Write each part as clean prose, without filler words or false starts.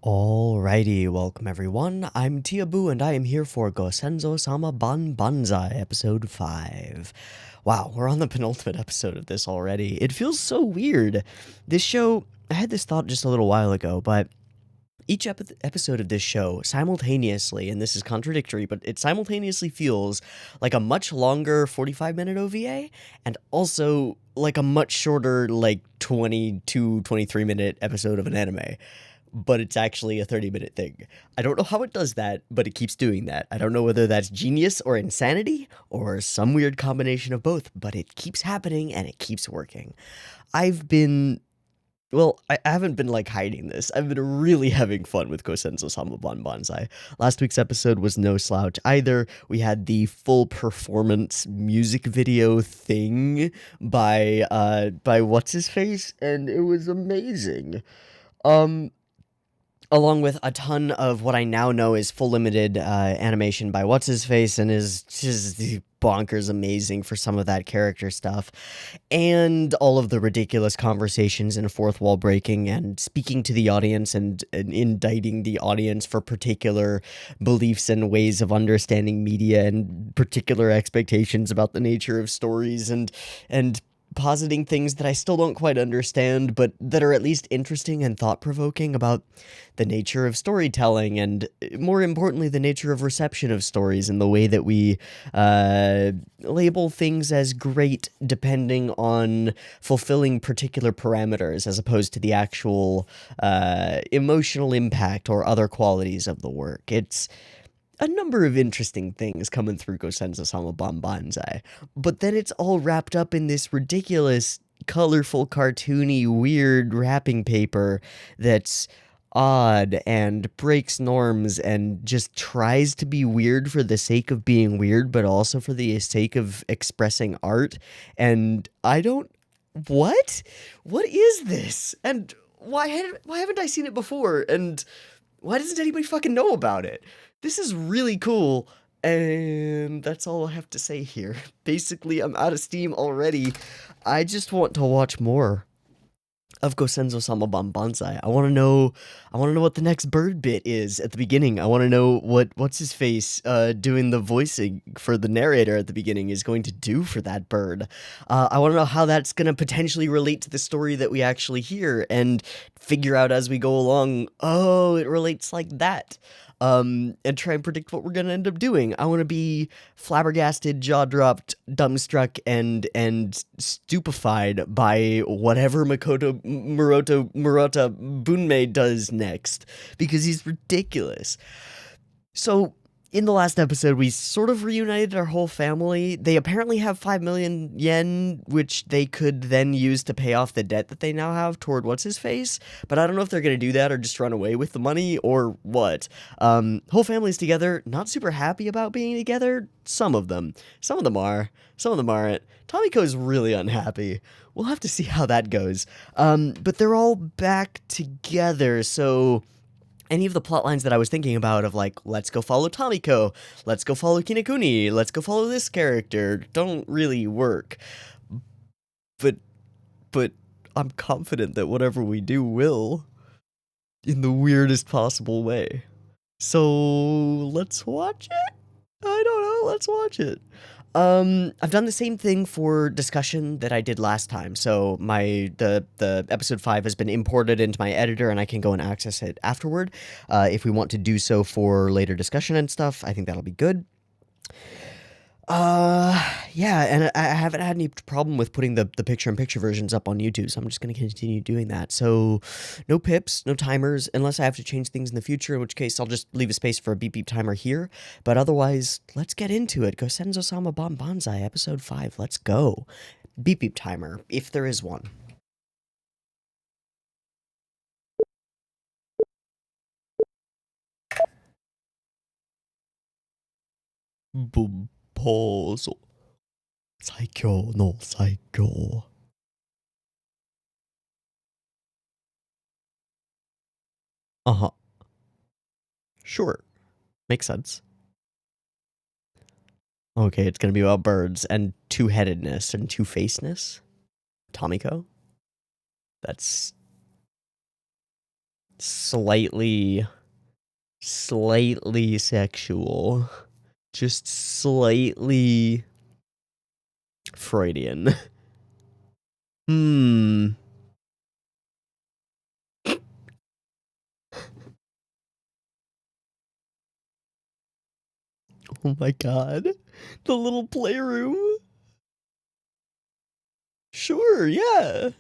Alrighty, welcome everyone. I'm Teeaboo and I am here for Gosenzo-sama Banbanzai episode 5. Wow, we're on the penultimate episode of this already. It feels so weird. This show, I had this thought just a little while ago, but each episode of this show simultaneously, and this is contradictory, but it simultaneously feels like a much longer 45-minute OVA and also like a much shorter, like 22, 23-minute episode of an anime, but it's actually a 30-minute thing. I don't know how it does that, but it keeps doing that. I don't know whether that's genius or insanity or some weird combination of both, but it keeps happening and it keeps working. I haven't been like hiding this. I've been really having fun with Gosenzo-sama Banbanzai. Last week's episode was no slouch either. We had the full performance music video thing by what's his face, and it was amazing. Along with a ton of what I now know is full limited animation by what's-his-face, and is just bonkers amazing for some of that character stuff, and all of the ridiculous conversations and fourth wall breaking and speaking to the audience and indicting the audience for particular beliefs and ways of understanding media and particular expectations about the nature of stories and positing things that I still don't quite understand, but that are at least interesting and thought-provoking about the nature of storytelling and, more importantly, the nature of reception of stories and the way that we label things as great depending on fulfilling particular parameters as opposed to the actual emotional impact or other qualities of the work. It's a number of interesting things coming through Gosenzo-sama Banbanzai, but then it's all wrapped up in this ridiculous, colorful, cartoony, weird wrapping paper that's odd and breaks norms and just tries to be weird for the sake of being weird, but also for the sake of expressing art. And I don't... What? What is this? And why haven't I seen it before? And why doesn't anybody fucking know about it? This is really cool, and that's all I have to say here. Basically, I'm out of steam already. I just want to watch more of Gosenzo-sama Banbanzai. I want to know what the next bird bit is at the beginning. I want to know what's his face doing the voicing for the narrator at the beginning is going to do for that bird. I want to know how that's going to potentially relate to the story that we actually hear and figure out as we go along, oh, it relates like that. And try and predict what we're gonna end up doing. I want to be flabbergasted, jaw-dropped, dumbstruck, and stupefied by whatever Murata Bunmei does next, because he's ridiculous. So, in the last episode, we sort of reunited our whole family. They apparently have 5 million yen, which they could then use to pay off the debt that they now have toward what's-his-face, but I don't know if they're going to do that or just run away with the money or what. Whole family's together, not super happy about being together. Some of them. Some of them are. Some of them aren't. Tamiko's really unhappy. We'll have to see how that goes. But they're all back together, so any of the plot lines that I was thinking about of like, let's go follow Tamiko, let's go follow Kinekuni, let's go follow this character, don't really work. But I'm confident that whatever we do will, in the weirdest possible way. So let's watch it? I don't know, let's watch it. I've done the same thing for discussion that I did last time, so the episode 5 has been imported into my editor and I can go and access it afterward. If we want to do so for later discussion and stuff, I think that'll be good. Yeah, and I haven't had any problem with putting the picture-in-picture versions up on YouTube, so I'm just going to continue doing that. So, no pips, no timers, unless I have to change things in the future, in which case I'll just leave a space for a beep beep timer here. But otherwise, let's get into it. Gosenzo-sama Banbanzai, episode 5, let's go. Beep beep timer, if there is one. Boom. Pause. 最強の最強. Uh-huh. Sure. Makes sense. Okay, it's gonna be about birds and two-headedness and two-facedness. Tamiko? That's Slightly sexual. Just slightly Freudian. Hmm. Oh my god. The little playroom. Sure, yeah.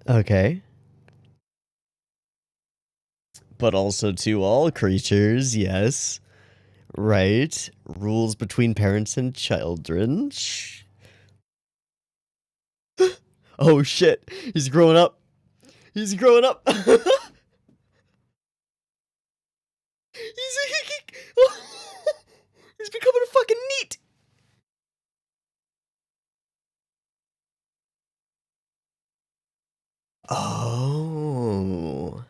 Okay. But also to all creatures, yes. Right. Rules between parents and children. Oh shit. He's growing up. He's growing up. He's becoming a fucking neat. Oh.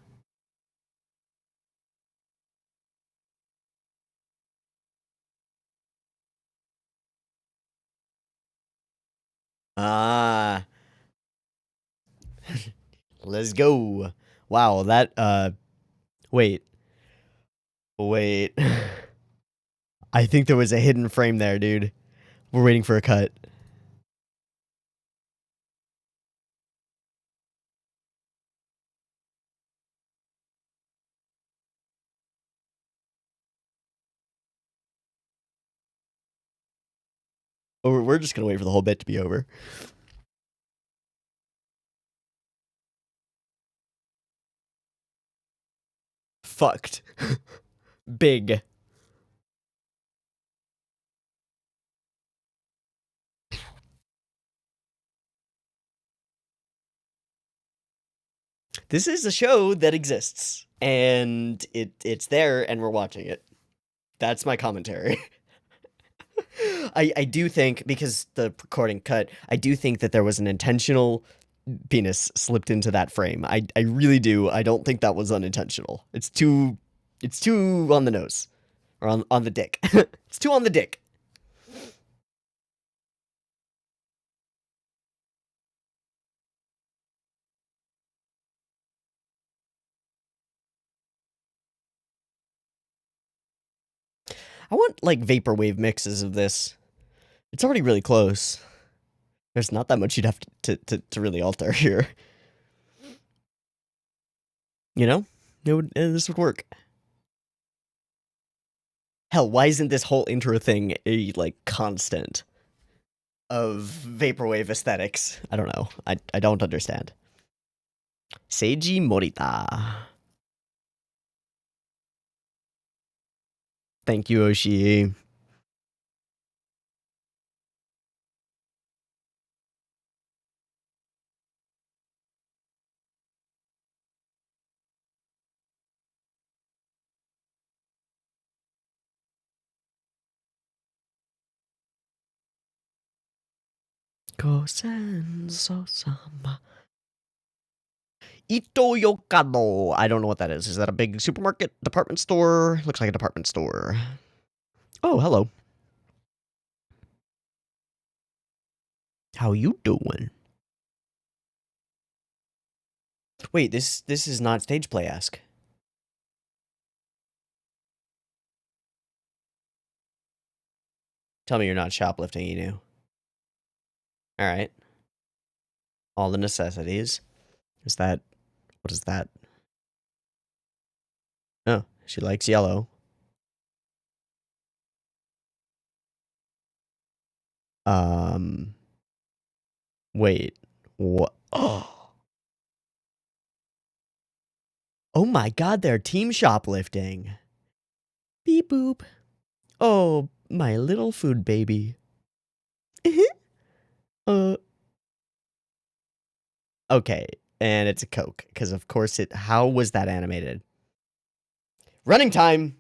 Ah. Let's go. Wow, that wait. Wait. I think there was a hidden frame there, dude. We're waiting for a cut. Or we're just gonna wait for the whole bit to be over. Fucked. Big. This is a show that exists. And it's there and we're watching it. That's my commentary. I do think, because the recording cut, I do think that there was an intentional penis slipped into that frame. I really do. I don't think that was unintentional. It's too on the nose. Or on the dick. It's too on the dick. I want like vaporwave mixes of this. It's already really close. There's not that much you'd have to really alter here. You know? This would work. Hell, why isn't this whole intro thing a like constant of vaporwave aesthetics? I don't know. I don't understand. Seiji Morita. Thank you, Oshii. Gosenzo-sama. Ito Yokado. I don't know what that is. Is that a big supermarket? Department store? Looks like a department store. Oh, hello. How you doing? Wait, this is not stage play-esque. Tell me you're not shoplifting, you knew. Alright. All the necessities. Is that... What is that? Oh, she likes yellow. Wait. What? Oh! Oh my god, they're team shoplifting. Beep boop. Oh, my little food baby. uh... Okay, and it's a Coke, because of course it... How was that animated? Running time!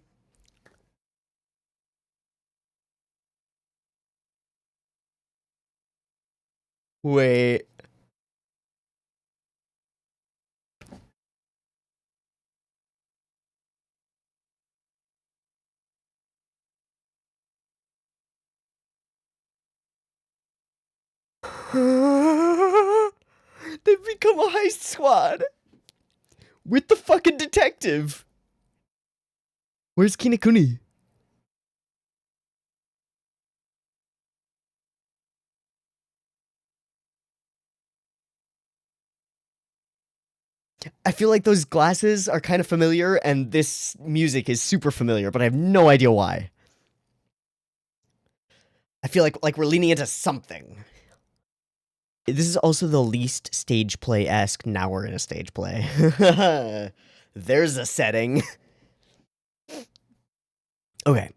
Wait. They've become a heist squad with the fucking detective. Where's Kinokuni? I feel like those glasses are kind of familiar, and this music is super familiar, but I have no idea why. I feel like we're leaning into something. This is also the least stage play-esque. Now we're in a stage play. There's a setting. Okay.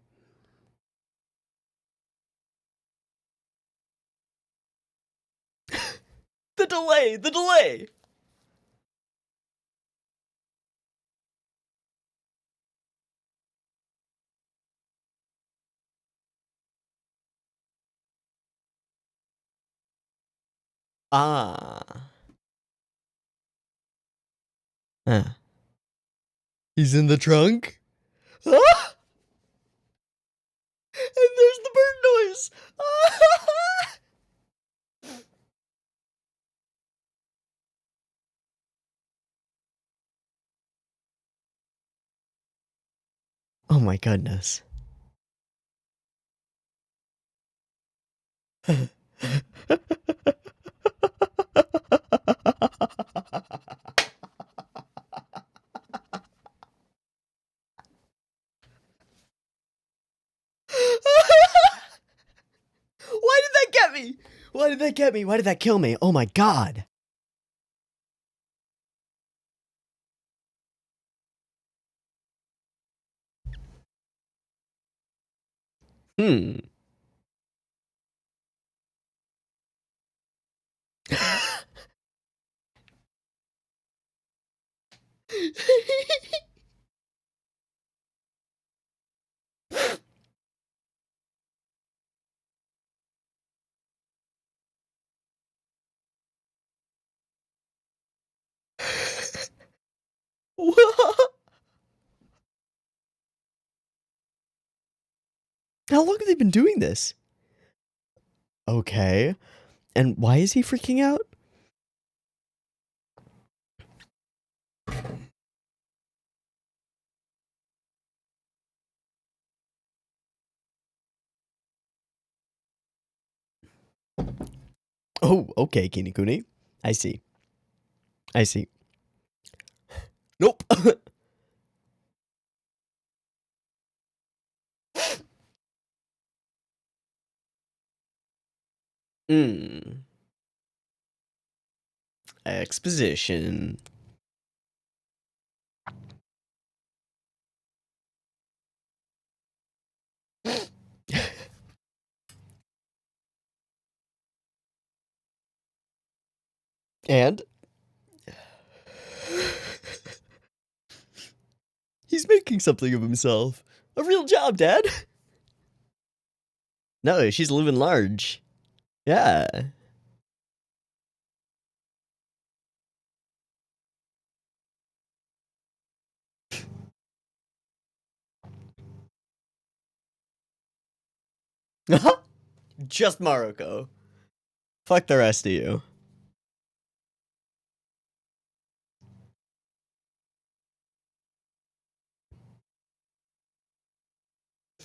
The delay! The delay! Ah. Huh. He's in the trunk? Ah! And there's the bird noise! Oh my goodness. Why did that get me? Why did that get me? Why did that kill me? Oh my god. Hmm. How long have they been doing this? Okay. And why is he freaking out? Oh, okay, Kinikuni. I see. I see. Nope. Hmm. Exposition. And he's making something of himself. A real job, Dad. No, she's living large. Yeah. Just Maroko. Fuck the rest of you.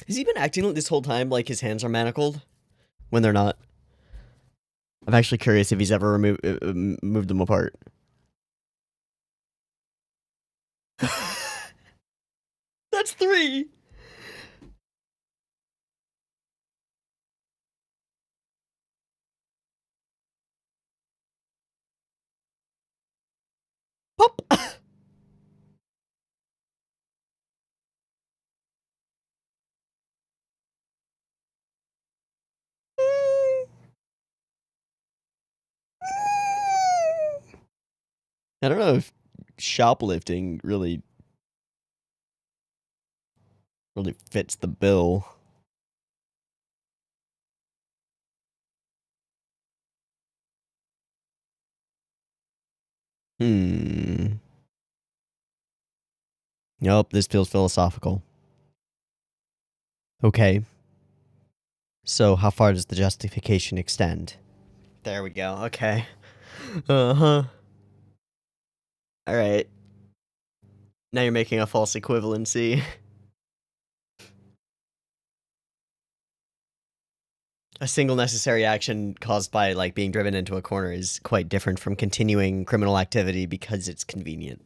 Has he been acting this whole time like his hands are manacled? When they're not? I'm actually curious if he's ever moved them apart. That's 3! Pop! I don't know if shoplifting really fits the bill. Hmm. Nope, this feels philosophical. Okay. So, how far does the justification extend? There we go. Okay. Uh-huh. Alright. Now you're making a false equivalency. A single necessary action caused by, like, being driven into a corner is quite different from continuing criminal activity because it's convenient.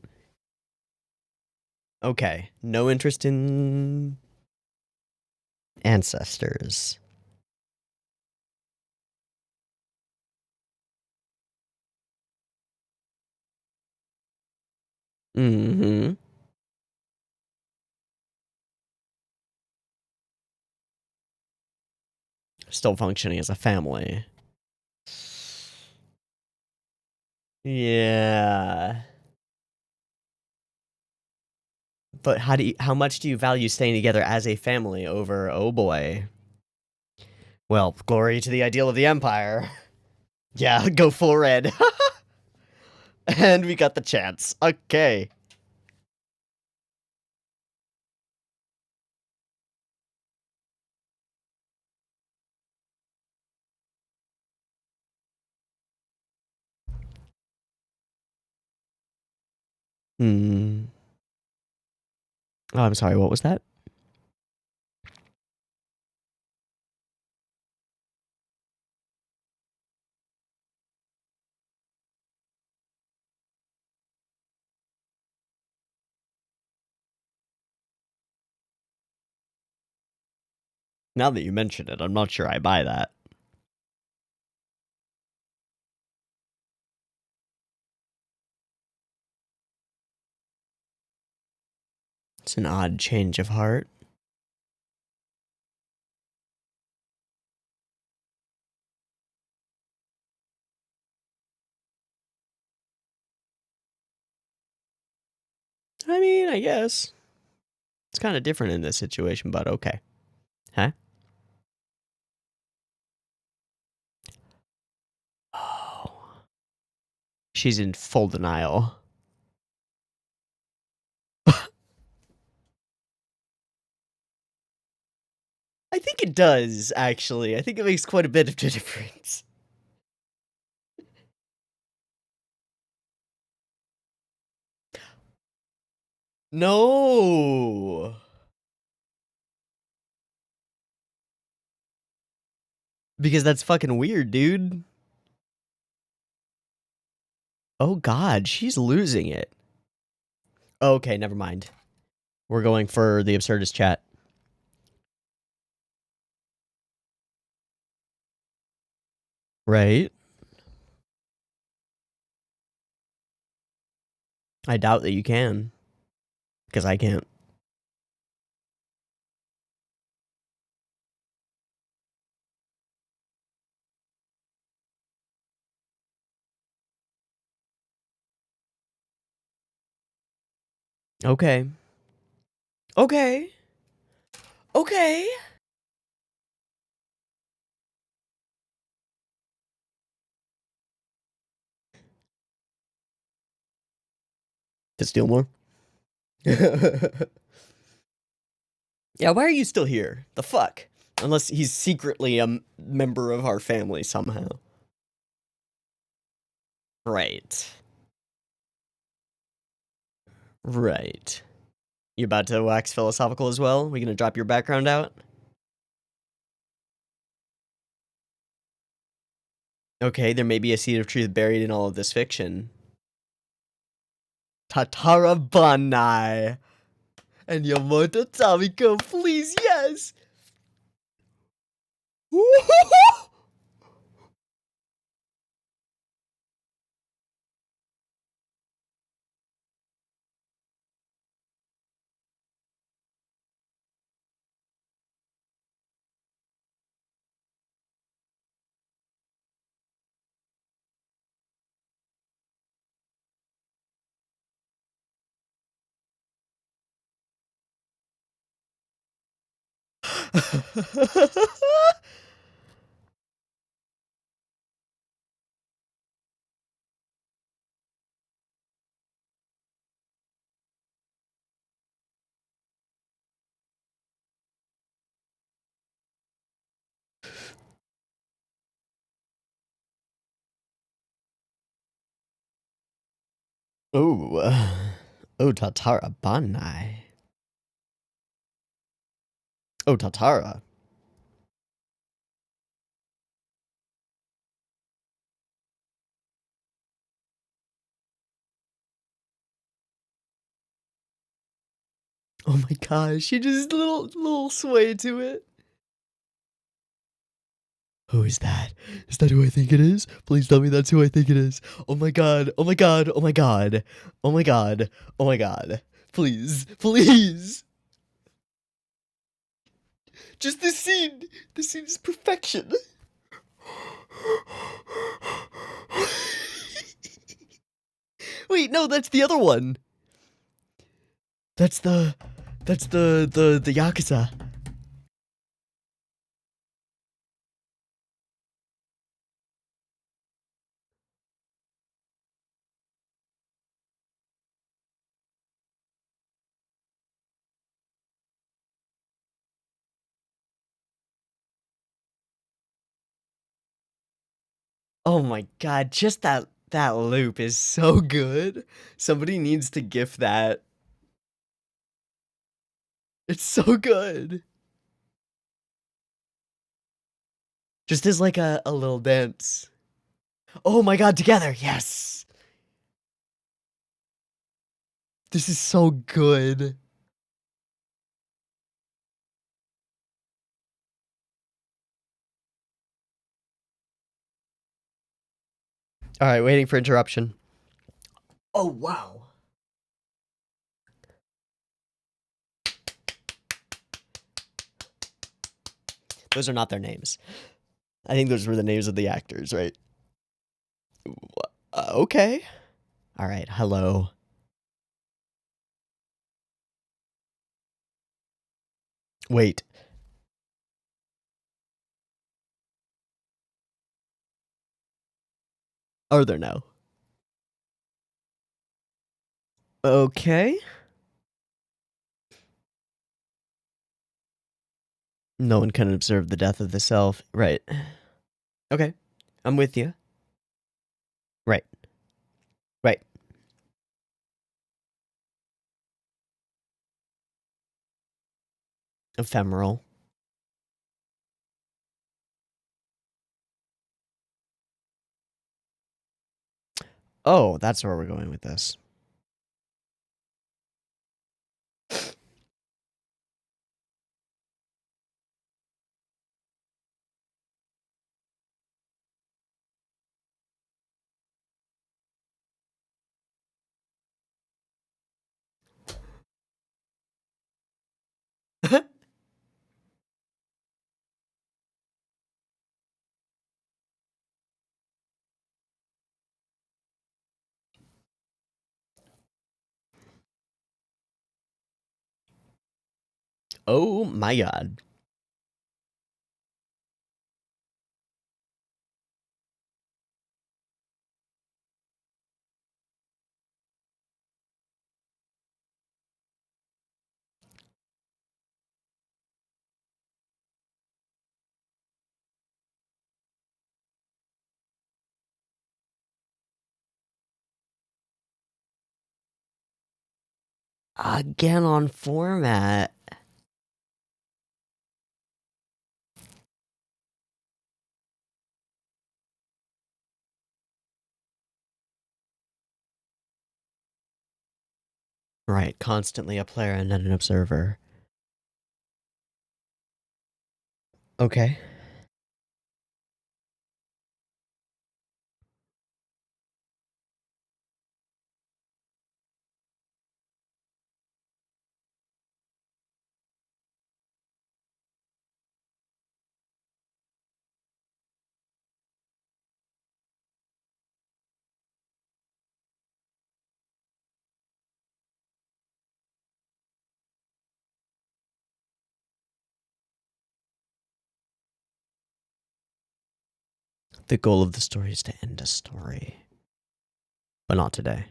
Okay. No interest in ancestors. Mm-hmm. Still functioning as a family. Yeah. But how much do you value staying together as a family over, oh boy. Well, glory to the ideal of the Empire. Yeah, go full red. And we got the chance. Okay. Hmm. Oh, I'm sorry, what was that? Now that you mention it, I'm not sure I buy that. It's an odd change of heart. I mean, I guess. It's kind of different in this situation, but okay. Huh? Oh. She's in full denial. I think it does, actually. I think it makes quite a bit of a difference. No! Because that's fucking weird, dude. Oh god, she's losing it. Okay, never mind. We're going for the absurdist chat. Right? I doubt that you can. Because I can't. Okay. Okay. Okay. To steal more? Yeah, why are you still here? The fuck? Unless he's secretly a member of our family somehow. Right. Right. You about to wax philosophical as well? We gonna drop your background out? Okay, there may be a seed of truth buried in all of this fiction. Tatara Banai. And Yamato Tamako, please, yes! Oh, oh, Tatara Banai. Oh, Tatara. Oh my gosh, she just little sway to it. Who is that? Is that who I think it is? Please tell me that's who I think it is. Oh my god, oh my god, oh my god. Oh my god, oh my god. Please, please. Just this scene. This scene is perfection. Wait, no, that's the other one. That's the Yakuza. Oh my god, just that loop is so good. Somebody needs to gif that. It's so good. Just as like a little dance. Oh my god, together, yes! This is so good. Alright, waiting for interruption. Oh wow. Those are not their names. I think those were the names of the actors, right? Okay. Alright, hello. Wait. Are there now? Okay. No one can observe the death of the self. Right. Okay. I'm with you. Right. Right. Ephemeral. Oh, that's where we're going with this. Oh my god. Again on format. Right, constantly a player and then an observer. Okay. The goal of the story is to end a story. But not today.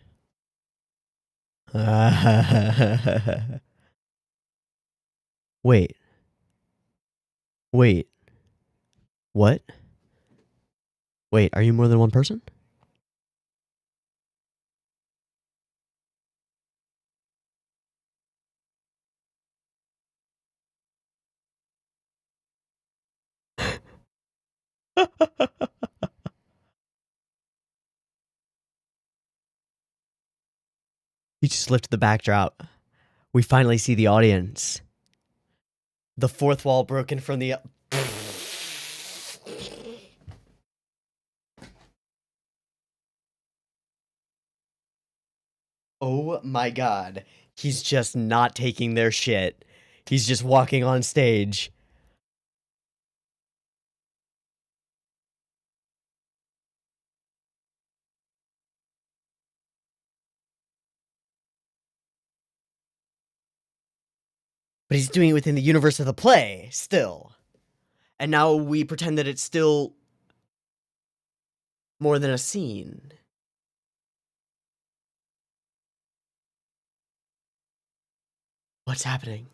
Wait. Wait. What? Wait, are you more than one person? You just lifted the backdrop. We finally see the audience. The fourth wall broken from the... Oh my god. He's just not taking their shit. He's just walking on stage. But he's doing it within the universe of the play, still. And now we pretend that it's still more than a scene. What's happening?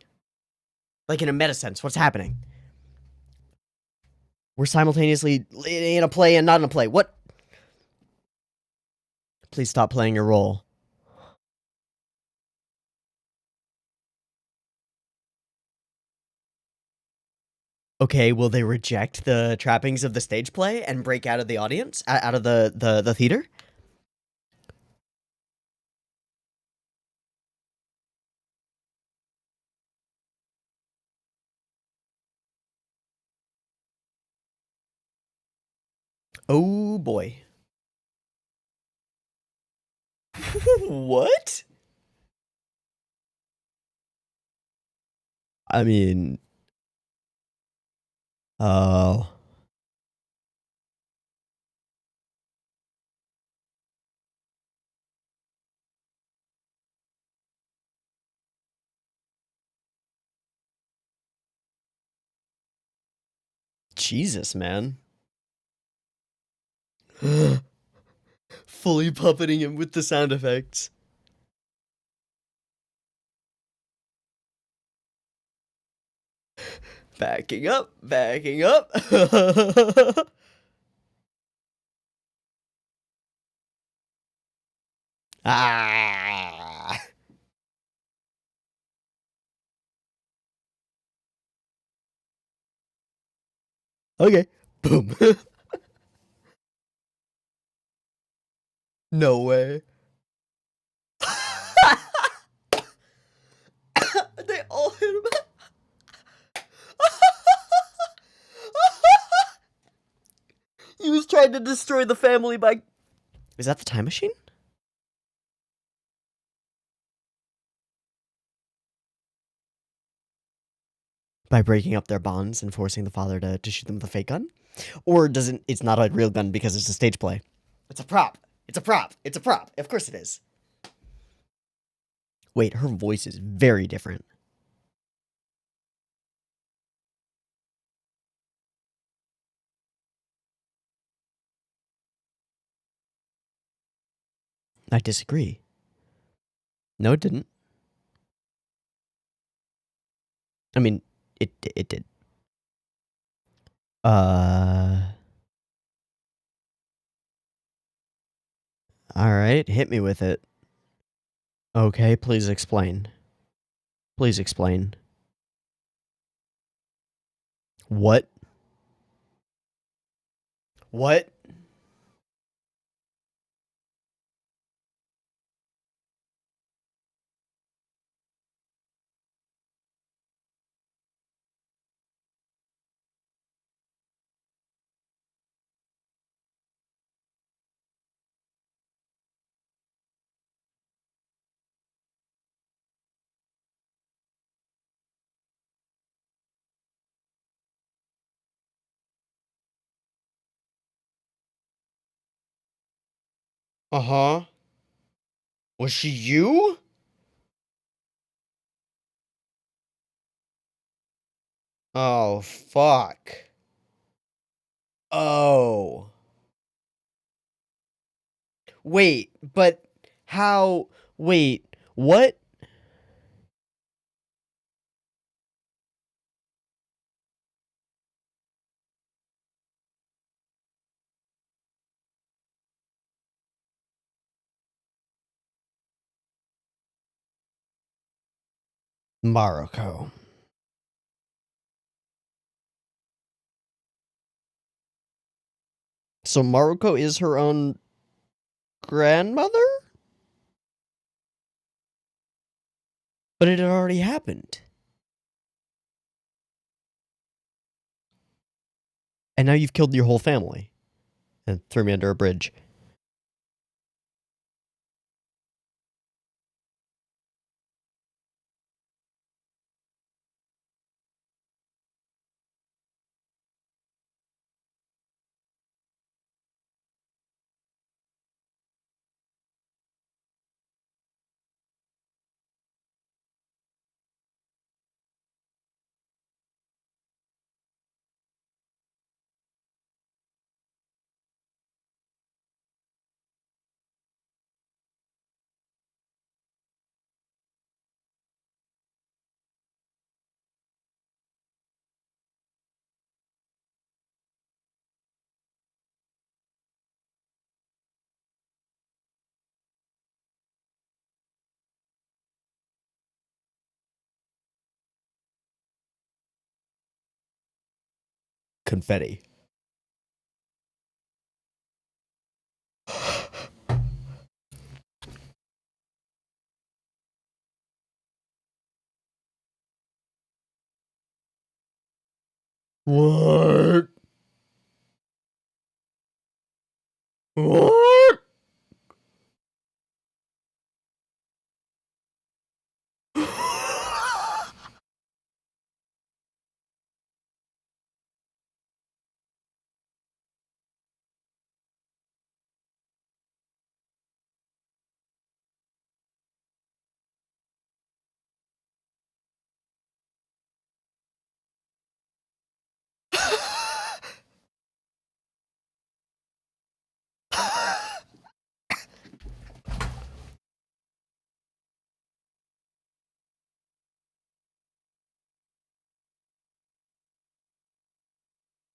Like in a meta sense, what's happening? We're simultaneously in a play and not in a play. What? Please stop playing your role. Okay, will they reject the trappings of the stage play and break out of the audience? Out of the theater? Oh boy. What? I mean... Oh... Jesus, man. Fully puppeting him with the sound effects. Backing up, backing up. Ah. Okay. Boom. No way. They all hit him. He was trying to destroy the family by... Is that the time machine? By breaking up their bonds and forcing the father to shoot them with a fake gun? Or doesn't... It's not a real gun because it's a stage play. It's a prop. It's a prop. It's a prop. Of course it is. Wait, her voice is very different. I disagree. No, it didn't. I mean, it did. Alright, hit me with it. Okay, please explain. Please explain. What? What? Uh-huh. Was she you? Oh, fuck. Oh. Wait, but how... Wait, what? Maroko. So Maruko is her own grandmother? But it had already happened. And now you've killed your whole family. And threw me under a bridge. Confetti. What? What?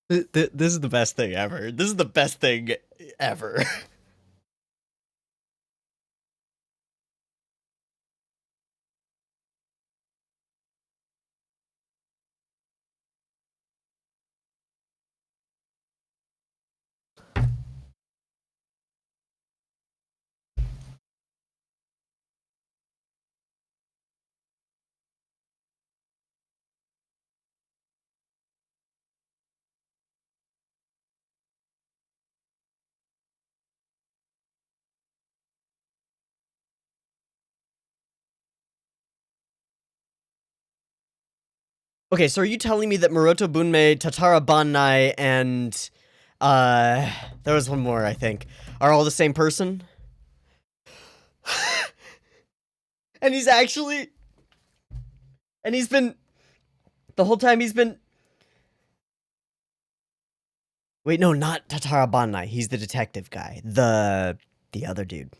This is the best thing ever. This is the best thing ever. Okay, so are you telling me that Maroto Bunmei, Tatara Banai, and there was one more, I think, are all the same person? And he's actually, and he's been, the whole time he's been, wait, no, not Tatara Banai, he's the detective guy, the other dude.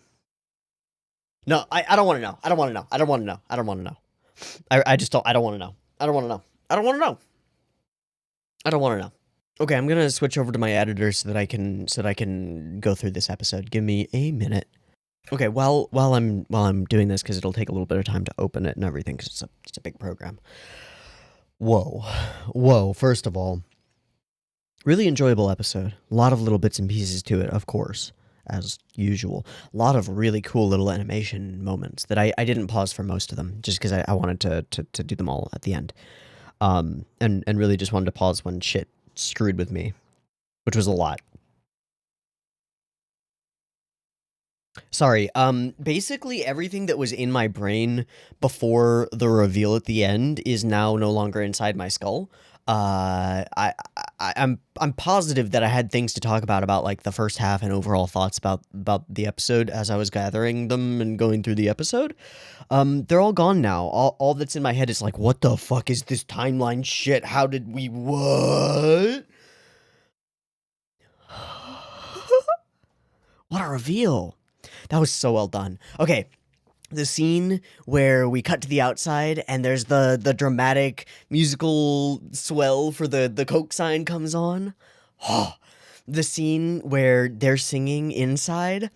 No, I don't want to know, I don't want to know, I don't want to know, I don't want to know. I just don't, I don't want to know, I don't want to know, I don't want to know. I don't want to know. Okay, I'm gonna switch over to my editor so that I can go through this episode. Give me a minute. Okay, while I'm doing this, because it'll take a little bit of time to open it and everything, because it's a big program. Whoa! First of all, really enjoyable episode. A lot of little bits and pieces to it, of course, as usual. A lot of really cool little animation moments that I didn't pause for most of them, just because I wanted to do them all at the end. And really just wanted to pause when shit screwed with me, which was a lot. Sorry, basically everything that was in my brain before the reveal at the end is now no longer inside my skull. I'm positive that I had things to talk about like the first half and overall thoughts about the episode as I was gathering them and going through the episode. They're all gone now. All that's in my head is like, what the fuck is this timeline shit? How did we what? What a reveal. That was so well done. Okay, the scene where we cut to the outside and there's the dramatic musical swell for the Coke sign comes on. Oh, the scene where they're singing inside,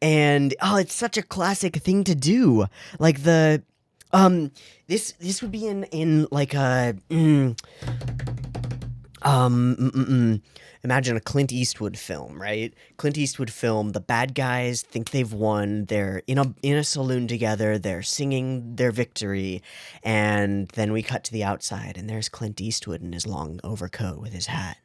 and it's such a classic thing to do. Like this would be in like a Imagine a Clint Eastwood film, right? Clint Eastwood film, the bad guys think they've won, they're in a saloon together, they're singing their victory, and then we cut to the outside, and there's Clint Eastwood in his long overcoat with his hat,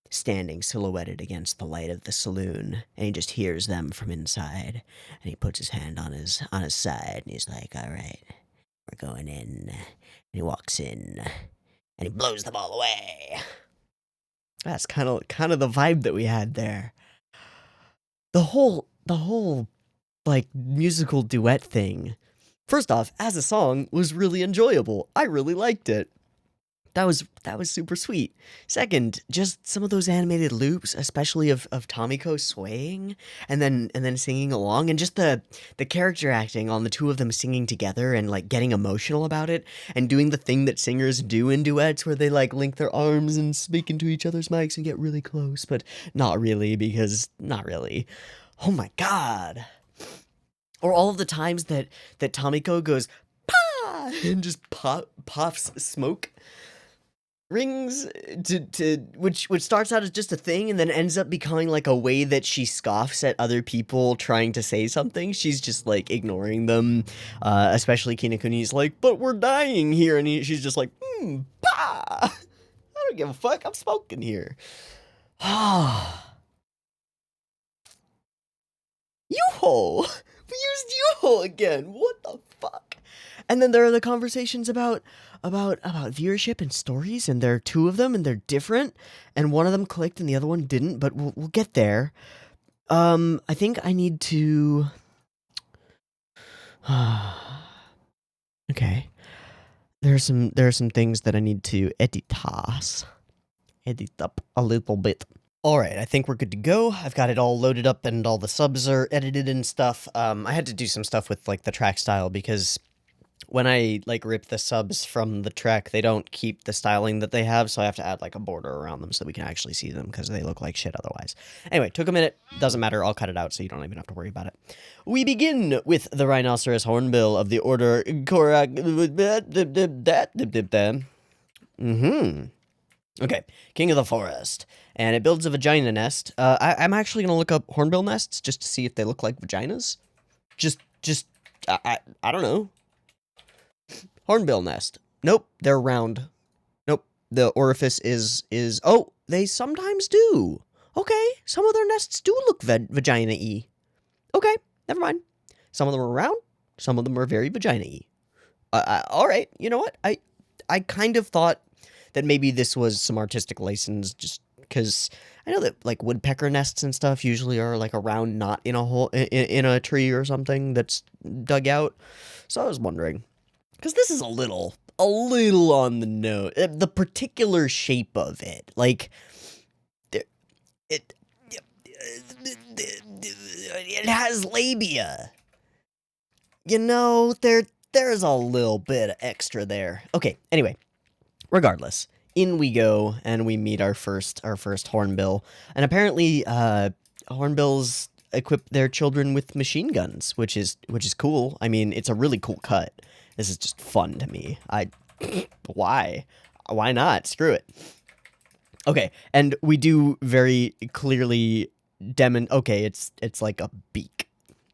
standing silhouetted against the light of the saloon, and he just hears them from inside, and he puts his hand on his side, and he's like, all right, we're going in, and he walks in, and he blows them all away. That's kind of the vibe that we had there. The whole like musical duet thing. First off, as a song, was really enjoyable. I really liked it. That was super sweet. Second, just some of those animated loops, especially of Tamako swaying and then singing along, and just the character acting on the two of them singing together and like getting emotional about it and doing the thing that singers do in duets where they like link their arms and speak into each other's mics and get really close, but not really because not really. Oh my god. Or all of the times that Tamako goes pa and just puffs smoke rings to which starts out as just a thing and then ends up becoming like a way that she scoffs at other people trying to say something. She's just like ignoring them, especially Kinokuni's like, but we're dying here, and she's just like, bah! I don't give a fuck, I'm smoking here. Yuho! We used Yuho again, what the fuck? And then there are the conversations about viewership and stories, and there are two of them, and they're different, and one of them clicked and the other one didn't, but we'll get there. I think I need to... Okay. There are some things that I need to edit up a little bit. Alright, I think we're good to go. I've got it all loaded up and all the subs are edited and stuff. I had to do some stuff with like the track style because when I like rip the subs from the track, they don't keep the styling that they have, so I have to add like a border around them so that we can actually see them because they look like shit otherwise. Anyway, took a minute, doesn't matter, I'll cut it out so you don't even have to worry about it. We begin with the rhinoceros hornbill of the order Korak. Okay, king of the forest, and it builds a vagina nest. I'm actually gonna look up hornbill nests just to see if they look like vaginas. I don't know. Hornbill nest. Nope, they're round. Nope, the orifice is, oh, they sometimes do. Okay, some of their nests do look vagina-y. Okay, never mind. Some of them are round, some of them are very vagina-y. Alright, you know what? I kind of thought that maybe this was some artistic license just because I know that like woodpecker nests and stuff usually are like a round knot in a hole in a tree or something that's dug out. So I was wondering. Because this is a little on the nose. The particular shape of it, like, it has labia. You know, there's a little bit of extra there. Okay, anyway, regardless, in we go, and we meet our first hornbill. And apparently, hornbills equip their children with machine guns, which is cool. I mean, it's a really cool cut. This is just fun to me. Why not? Screw it. Okay, and we do very clearly okay, it's like a beak.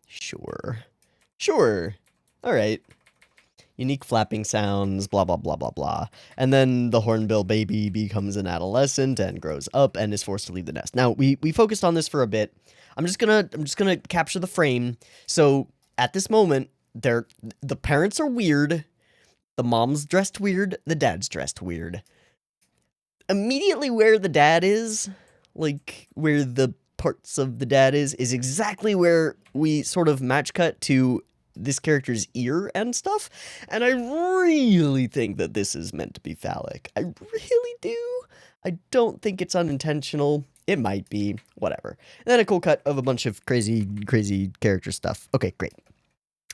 Sure. All right. Unique flapping sounds, blah, blah, blah, blah, blah. And then the hornbill baby becomes an adolescent and grows up and is forced to leave the nest. Now, we focused on this for a bit. I'm just gonna capture the frame. So, at this moment, the parents are weird, the mom's dressed weird, the dad's dressed weird. Immediately where the dad is, like where the parts of the dad is exactly where we sort of match cut to this character's ear and stuff, and I really think that this is meant to be phallic. I really do. I don't think it's unintentional. It might be, whatever. And then a cool cut of a bunch of crazy character stuff. Okay, great.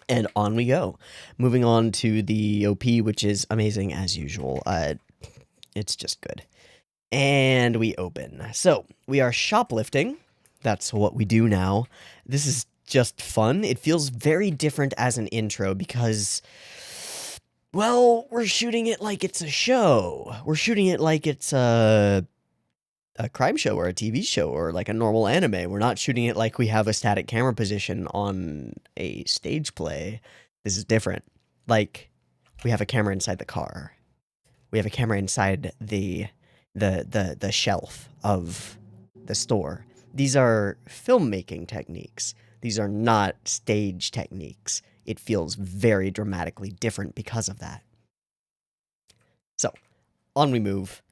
And on we go. Moving on to the OP, which is amazing as usual. It's just good. And we open. So, we are shoplifting. That's what we do now. This is just fun. It feels very different as an intro because, well, we're shooting it like it's a show. We're shooting it like it's a a crime show or a TV show or like a normal anime. We're not shooting it like we have a static camera position on a stage play. This is different. Like, we have a camera inside the car. We have a camera inside the shelf of the store. These are filmmaking techniques. These are not stage techniques. It feels very dramatically different because of that. So, on we move.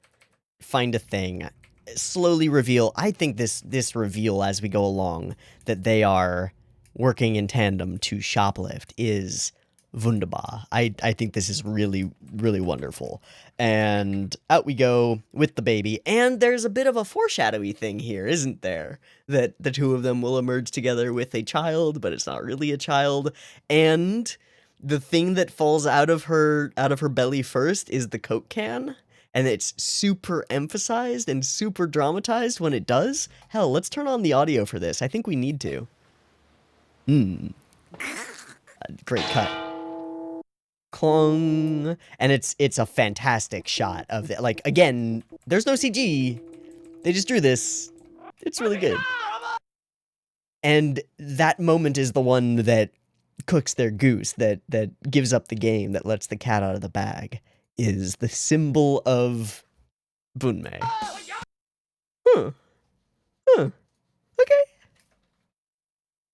Find a thing. Slowly reveal. I think this reveal as we go along that they are working in tandem to shoplift is wunderbar. I think this is really, really wonderful. And out we go with the baby. And there's a bit of a foreshadowy thing here, isn't there? That the two of them will emerge together with a child, but it's not really a child. And the thing that falls out of her belly first is the Coke can. And it's super emphasized and super dramatized when it does. Hell, let's turn on the audio for this. I think we need to. Great cut. Clong. And it's a fantastic shot of it. Like, again, there's no CG. They just drew this. It's really good. And that moment is the one that cooks their goose, that gives up the game, that lets the cat out of the bag. Is the symbol of Bunmei. Okay.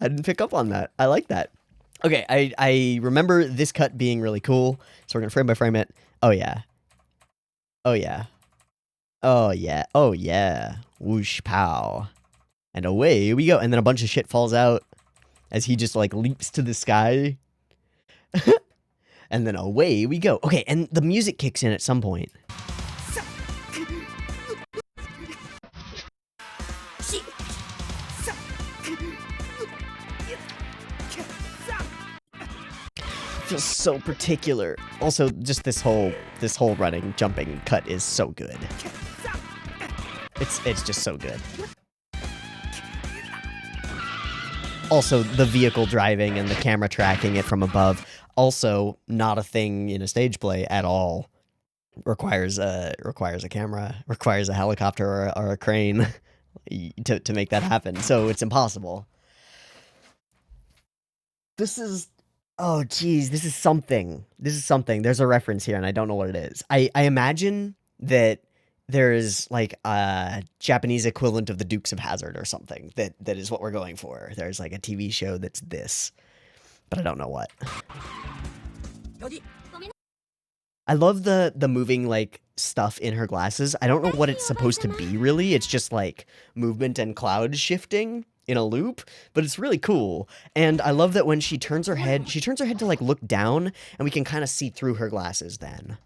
I didn't pick up on that. I like that. Okay, I remember this cut being really cool, so we're gonna frame by frame it. Oh yeah. Oh yeah. Oh yeah. Oh yeah. Whoosh pow. And away we go. And then a bunch of shit falls out as he just like leaps to the sky. And then away we go. Okay, and the music kicks in at some point. Feels so particular. Also, just this whole running, jumping cut is so good. It's just so good. Also, the vehicle driving and the camera tracking it from above. Also, not a thing in a stage play at all. Requires a camera, requires a helicopter or a crane to make that happen. So it's impossible. This is, oh geez, this is something. There's a reference here, and I don't know what it is. I imagine that there is like a Japanese equivalent of the Dukes of Hazzard or something that is what we're going for. There's like a TV show that's this, but I don't know what. I love the moving like stuff in her glasses. I don't know what it's supposed to be really. It's just like movement and cloud shifting in a loop, but it's really cool. And I love that when she turns her head to like look down, and we can kind of see through her glasses then.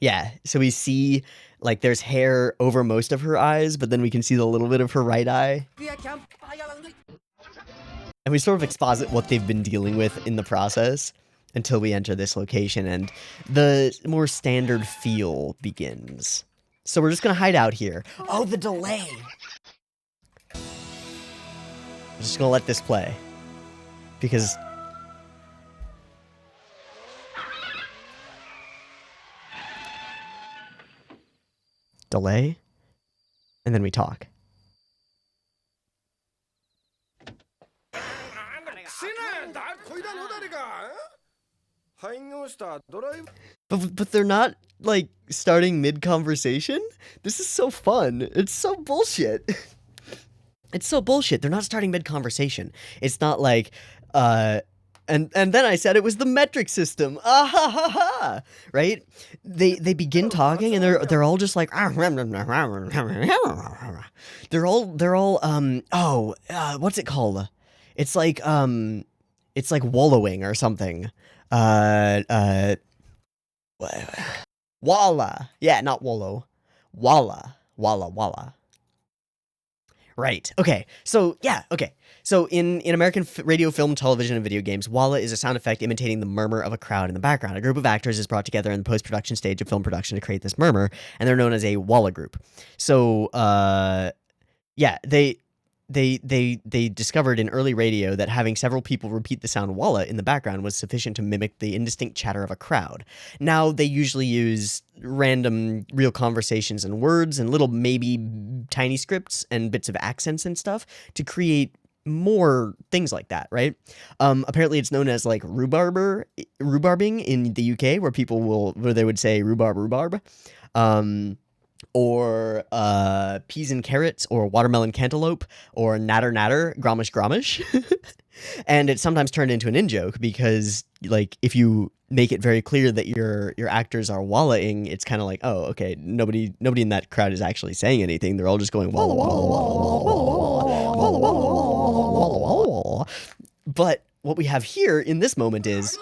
Yeah, so we see like there's hair over most of her eyes, but then we can see the little bit of her right eye. And we sort of exposit what they've been dealing with in the process until we enter this location, and the more standard feel begins. So we're just gonna hide out here. Oh, the delay! I'm just gonna let this play. Because... delay? And then we talk. But they're not, like, starting mid-conversation? This is so fun. It's so bullshit. It's so bullshit. They're not starting mid-conversation. It's not like, and then I said it was the metric system. Ah ha ha ha! Right? They begin talking and they're all just like they're all what's it called? It's like wallowing or something. Walla. Yeah, not wallow. Walla. Right. Okay. So, yeah. Okay. So, in American radio, film, television, and video games, walla is a sound effect imitating the murmur of a crowd in the background. A group of actors is brought together in the post-production stage of film production to create this murmur, and they're known as a walla group. So, yeah, they discovered in early radio that having several people repeat the sound walla in the background was sufficient to mimic the indistinct chatter of a crowd. Now they usually use random real conversations and words and little maybe tiny scripts and bits of accents and stuff to create more things like that, right? Apparently it's known as like rhubarbing in the UK, where they would say rhubarb. Or peas and carrots, or watermelon cantaloupe, or natter, gromish. And it's sometimes turned into an in-joke because, like, if you make it very clear that your actors are wallahing, it's kind of like, oh, okay, nobody in that crowd is actually saying anything. They're all just going walla walla walla walla walla walla walla walla walla. But what we have here in this moment is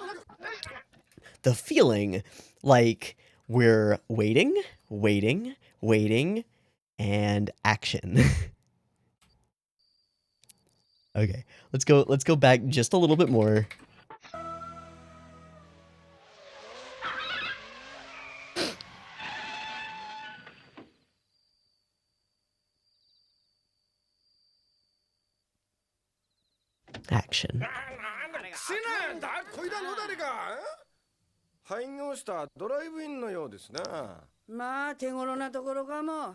the feeling like we're waiting, and action. Okay, let's go back just a little bit more. Action. 廃業したドライブインのようですな。まあ手頃なところかも。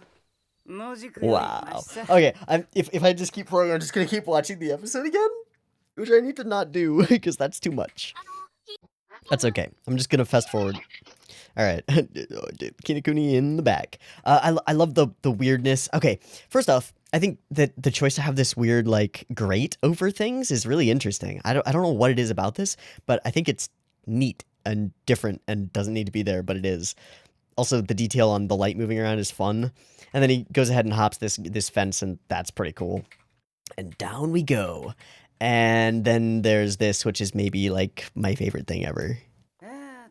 Wow. Okay, if I just keep playing, I'm just gonna keep watching the episode again, which I need to not do because that's too much. That's okay. I'm just gonna fast forward. All right, Kinokuni in the back. I love the weirdness. Okay, first off, I think that the choice to have this weird like grate over things is really interesting. I don't know what it is about this, but I think it's neat and different and doesn't need to be there, but it is. Also, the detail on the light moving around is fun. And then he goes ahead and hops this fence, and that's pretty cool. And down we go. And then there's this, which is maybe like my favorite thing ever. And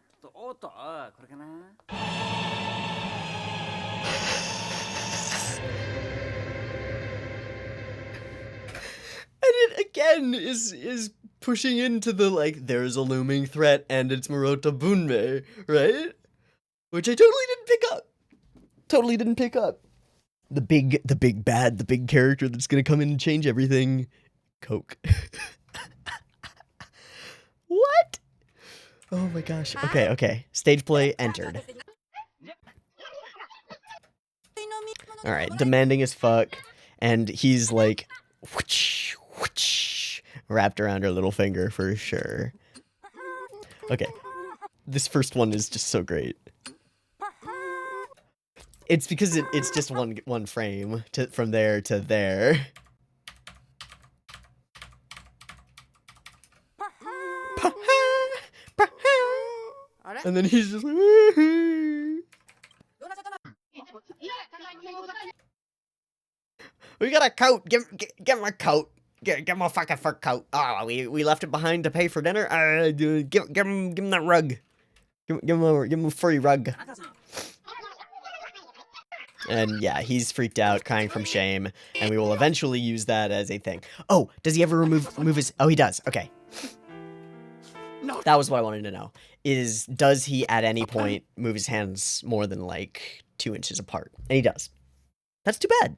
it again is pushing into the like there's a looming threat and it's Murata Bunmei, right? Which I totally didn't pick up. The big bad, the big character that's gonna come in and change everything. Coke. What? Oh my gosh. Okay. Stage play entered. Alright, demanding as fuck. And he's like whoosh, whoosh, wrapped around her little finger for sure. Okay. This first one is just so great. It's because it's just one frame from there to there. And then he's just like, we got a coat. Give him a coat. Give him a fucking fur coat. Oh, we left it behind to pay for dinner. Give him that rug. Give him a furry rug. And yeah, he's freaked out, crying from shame, and we will eventually use that as a thing. Oh, does he ever move his... Oh, he does. Okay. That was what I wanted to know. Does he at any point move his hands more than like 2 inches apart? And he does. That's too bad.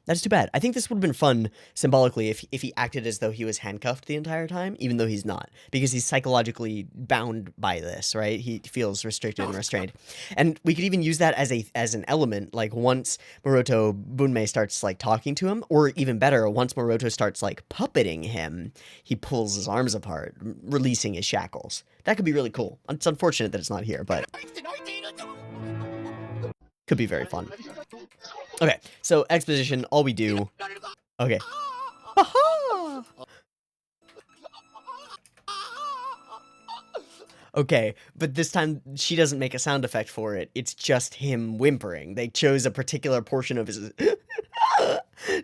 That's too bad. I think this would have been fun symbolically if he acted as though he was handcuffed the entire time, even though he's not, because he's psychologically bound by this, right? He feels restricted and restrained. And we could even use that as an element, like once Moroto Bunmei starts like talking to him, or even better, once Moroto starts like puppeting him, he pulls his arms apart, releasing his shackles. That could be really cool. It's unfortunate that it's not here, but could be very fun. Okay, so exposition, all we do... Okay. Aha! Okay, but this time she doesn't make a sound effect for it. It's just him whimpering. They chose a particular portion of his...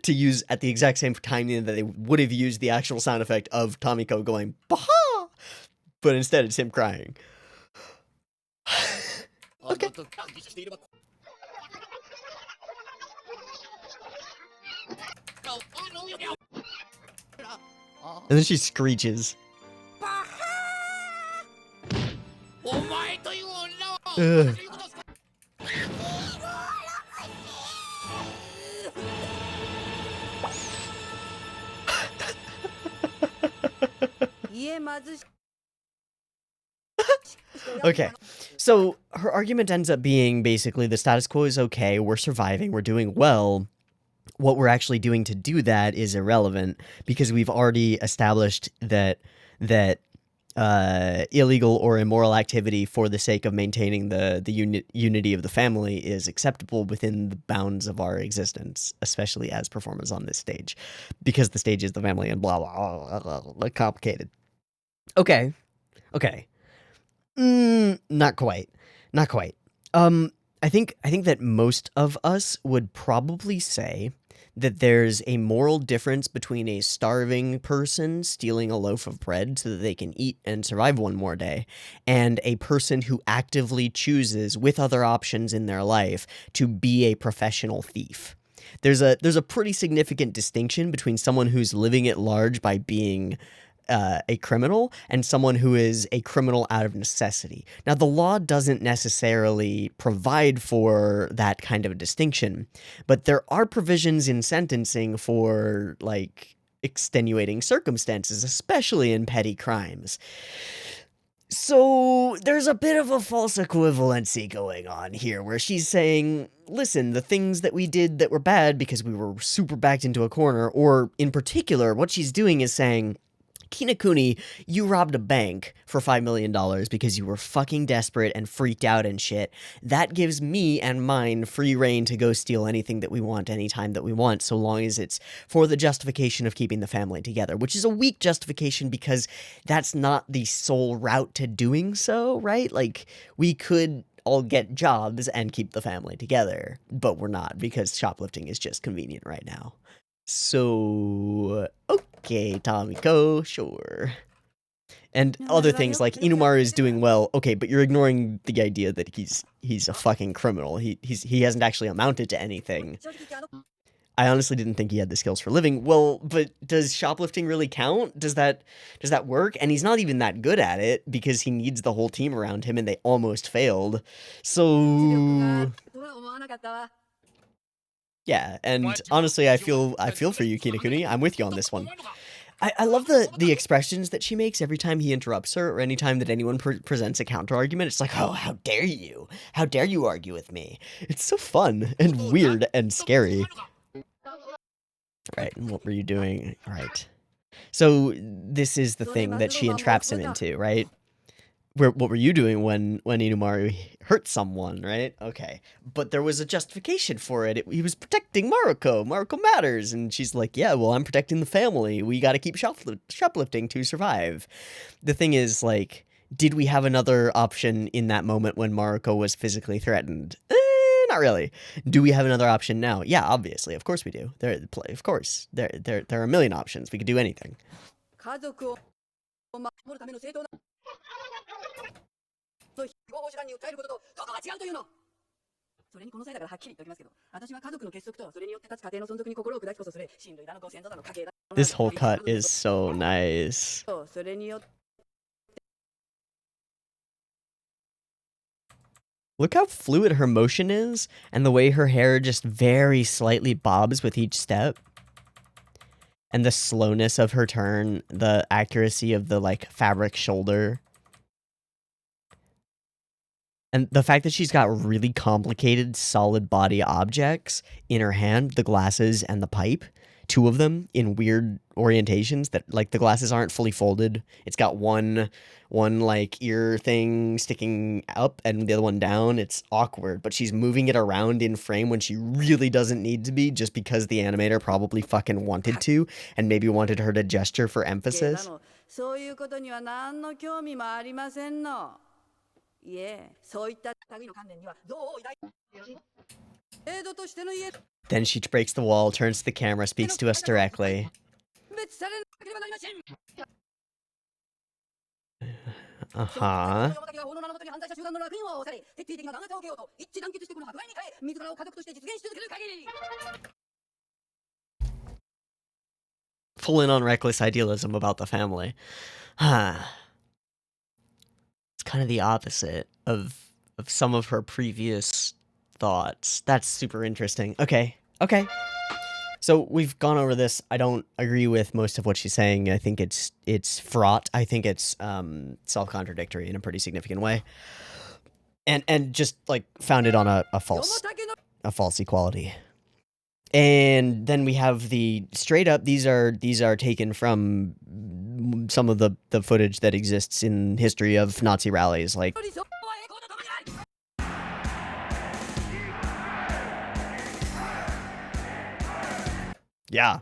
to use at the exact same time that they would have used the actual sound effect of Tamako going, Baha! But instead it's him crying. Okay. And then she screeches. Ugh. Okay, so her argument ends up being basically the status quo is okay, we're surviving, we're doing well. What we're actually doing to do that is irrelevant because we've already established that illegal or immoral activity for the sake of maintaining the unity of the family is acceptable within the bounds of our existence, especially as performers on this stage, because the stage is the family and blah blah blah, blah complicated. Okay. Not quite. I think that most of us would probably say that there's a moral difference between a starving person stealing a loaf of bread so that they can eat and survive one more day, and a person who actively chooses, with other options in their life, to be a professional thief. There's a pretty significant distinction between someone who's living at large by being a criminal and someone who is a criminal out of necessity. Now, the law doesn't necessarily provide for that kind of a distinction, but there are provisions in sentencing for, like, extenuating circumstances, especially in petty crimes. So there's a bit of a false equivalency going on here where she's saying, listen, the things that we did that were bad because we were super backed into a corner, or in particular, what she's doing is saying, Kinokuni, you robbed a bank for $5 million because you were fucking desperate and freaked out and shit. That gives me and mine free reign to go steal anything that we want anytime that we want, so long as it's for the justification of keeping the family together, which is a weak justification because that's not the sole route to doing so, right? Like, we could all get jobs and keep the family together, but we're not because shoplifting is just convenient right now. So, okay, Tamako, sure. And other things like Inumaru is doing well, okay, but you're ignoring the idea that he's a fucking criminal. He hasn't actually amounted to anything. I honestly didn't think he had the skills for living. Well, but does shoplifting really count? Does that work? And he's not even that good at it because he needs the whole team around him and they almost failed. So yeah, and honestly, I feel for you, Kinokuni. I'm with you on this one. I love the expressions that she makes every time he interrupts her or anytime that anyone presents a counter argument. It's like, oh, how dare you? How dare you argue with me? It's so fun and weird and scary. Right, and what were you doing? Right. So this is the thing that she entraps him into, right? What were you doing when Inumaru hurt someone, right? Okay. But there was a justification for it. He was protecting Maruko. Maruko matters. And she's like, yeah, well, I'm protecting the family. We got to keep shoplifting to survive. The thing is, like, did we have another option in that moment when Maruko was physically threatened? Not really. Do we have another option now? Yeah, obviously. Of course we do. Of course. There are a million options. We could do anything. This whole cut is so nice. Look how fluid her motion is, and the way her hair just very slightly bobs with each step. And the slowness of her turn, the accuracy of the, like, fabric shoulder. And the fact that she's got really complicated, solid body objects in her hand, the glasses and the pipe, two of them in weird orientations that, like, the glasses aren't fully folded. It's got one like ear thing sticking up and the other one down. It's awkward, but she's moving it around in frame when she really doesn't need to be, just because the animator probably fucking wanted to and maybe wanted her to gesture for emphasis. Then she breaks the wall, turns to the camera, speaks to us directly. Uh-huh. Full in on reckless idealism about the family. It's kind of the opposite of some of her previous thoughts. That's super interesting. Okay. So So we've gone over this. I don't agree with most of what she's saying. I think it's fraught. I think it's self-contradictory in a pretty significant way. And just like founded on a false equality. And then we have the straight up, these are taken from some of the footage that exists in history of Nazi rallies, like yeah.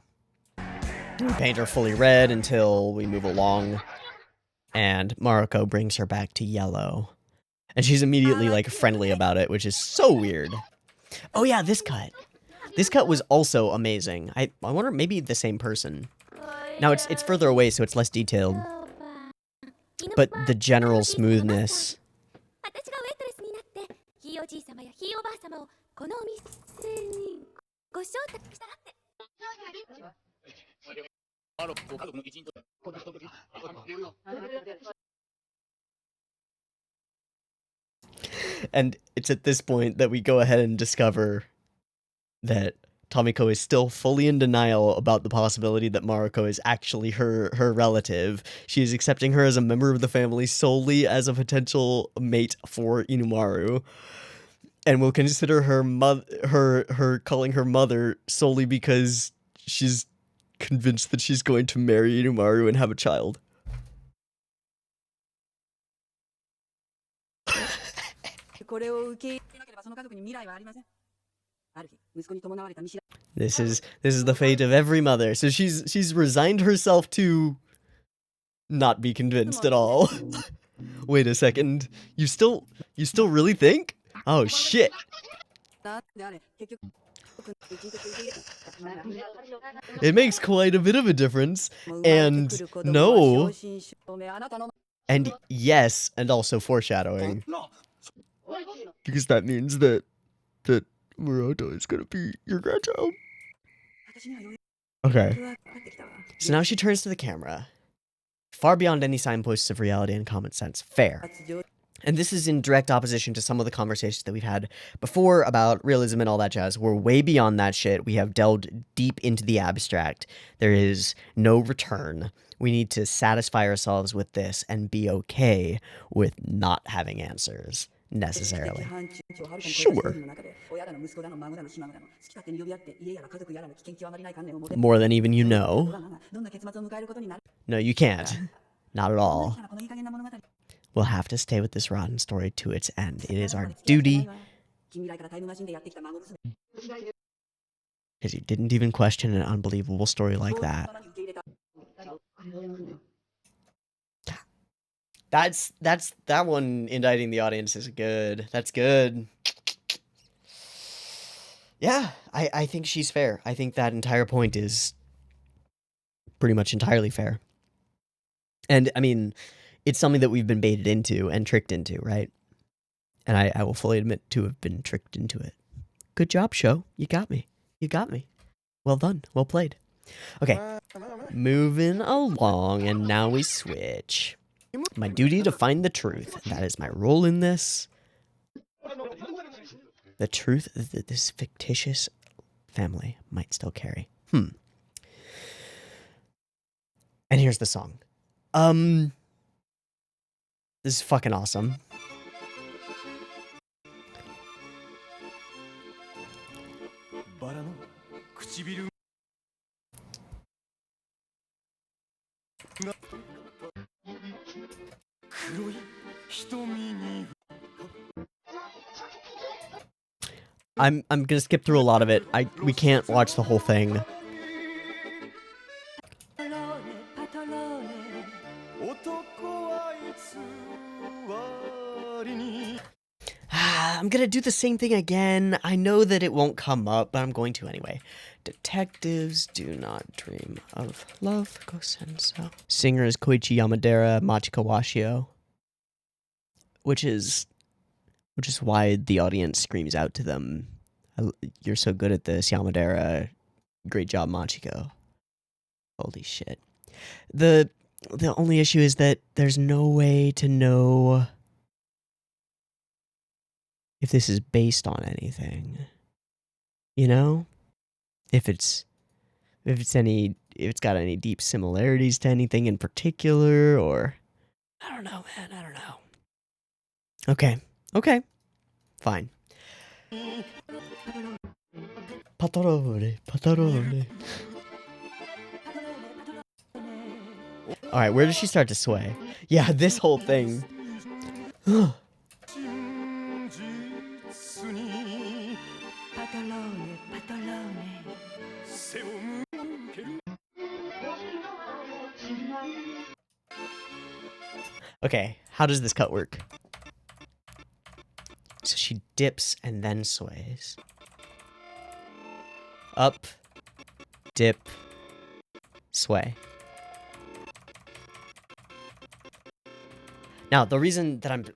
We paint her fully red until we move along, and Mariko brings her back to yellow. And she's immediately like friendly about it, which is so weird. Oh yeah, this cut. This cut was also amazing. I wonder, maybe the same person. Now it's further away, so it's less detailed. But the general smoothness. And it's at this point that we go ahead and discover that Tamako is still fully in denial about the possibility that Mariko is actually her relative. She is accepting her as a member of the family solely as a potential mate for Inumaru, and will consider her calling her mother solely because she's convinced that she's going to marry Inumaru and have a child. This is the fate of every mother. So she's resigned herself to not be convinced at all. Wait a second. You still really think? Oh shit. It makes quite a bit of a difference. And no. And yes, and also foreshadowing. Because that means that Murata is gonna be your grandchild. Okay. So now she turns to the camera. Far beyond any signposts of reality and common sense. Fair. And this is in direct opposition to some of the conversations that we've had before about realism and all that jazz. We're way beyond that shit. We have delved deep into the abstract. There is no return. We need to satisfy ourselves with this and be okay with not having answers necessarily. Sure. More than even you know. No, you can't. Not at all. We'll have to stay with this rotten story to its end. It is our duty. Because you didn't even question an unbelievable story like that. That's that one. Indicting the audience is good. That's good. Yeah, I think she's fair. I think that entire point is pretty much entirely fair. And I mean, it's something that we've been baited into and tricked into, right? And I will fully admit to have been tricked into it. Good job, show. You got me. You got me. Well done. Well played. Okay, moving along, and now we switch. My duty to find the truth. That is my role in this. The truth that this fictitious family might still carry. And here's the song. This is fucking awesome. I'm gonna skip through a lot of it. We can't watch the whole thing. I'm gonna do the same thing again. I know that it won't come up, but I'm going to anyway. Detectives do not dream of love. Gosenzo. Singer is Koichi Yamadera, Machiko Washio. Which is why the audience screams out to them, "You're so good at this, Yamadera. Great job, Machiko." Holy shit. The only issue is that there's no way to know if this is based on anything. You know? If it's if it's got any deep similarities to anything in particular, or I don't know, man. I don't know. Okay. Fine. Patarone. All right, where does she start to sway? Yeah, this whole thing. Okay, how does this cut work? So she dips and then sways. Up, dip, sway. Now, the reason that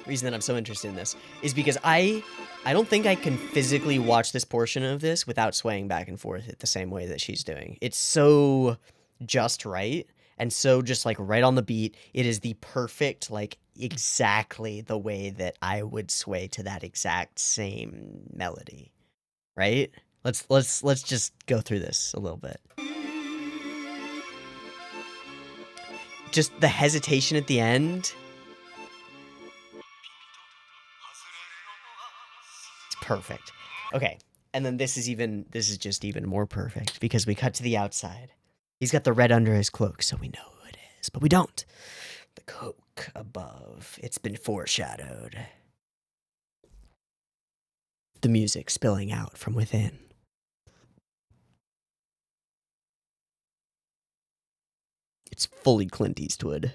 reason that I'm so interested in this is because I don't think I can physically watch this portion of this without swaying back and forth the same way that she's doing. It's so just right and so just like right on the beat. It is the perfect, like exactly the way that I would sway to that exact same melody. Right? Let's just go through this a little bit. Just the hesitation at the end. It's perfect. Okay, and then this is just even more perfect because we cut to the outside. He's got the red under his cloak, so we know who it is, but we don't. The coke above. It's been foreshadowed. The music spilling out from within. It's fully Clint Eastwood.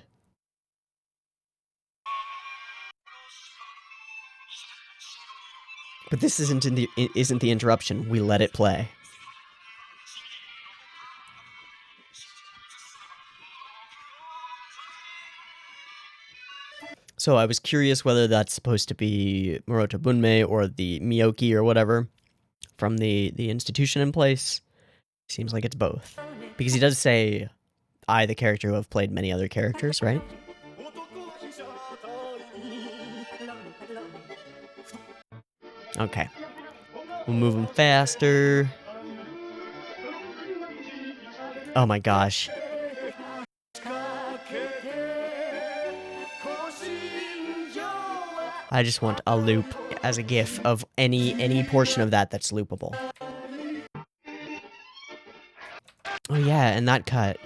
But this isn't the interruption. We let it play. So I was curious whether that's supposed to be Moroto Bunmei or the Miyoki or whatever from the institution in place. Seems like it's both. Because he does say, I, the character who have played many other characters, right? Okay. We'll move him faster. Oh my gosh. I just want a loop as a GIF of any portion of that that's loopable. Oh yeah, and that cut.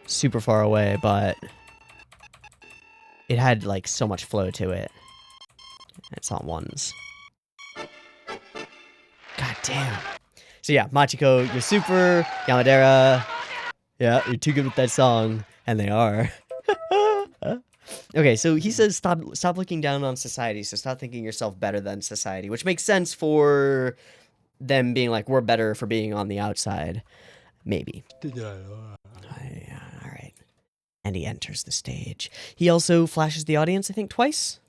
Super far away, but it had like so much flow to it. It's on ones. God damn. So yeah, Machiko, you're super. Yamadera, yeah, you're too good with that song. And they are. Okay, so he says stop looking down on society, so stop thinking yourself better than society, which makes sense for them being like, we're better for being on the outside. Maybe. Alright. And he enters the stage. He also flashes the audience, I think, twice.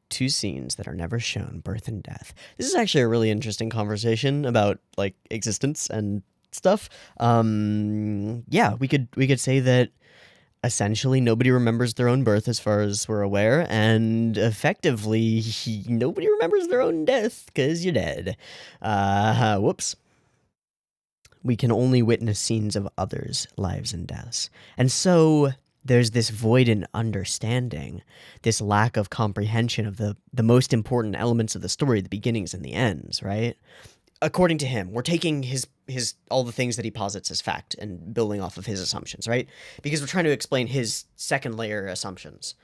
2 scenes that are never shown, birth and death. This is actually a really interesting conversation about, like, existence and stuff. Yeah, we could say that essentially nobody remembers their own birth as far as we're aware, and effectively nobody remembers their own death because you're dead. Whoops. We can only witness scenes of others' lives and deaths. And so there's this void in understanding, this lack of comprehension of the most important elements of the story, the beginnings and the ends, right? According to him, we're taking his all the things that he posits as fact and building off of his assumptions, right? Because we're trying to explain his second layer assumptions,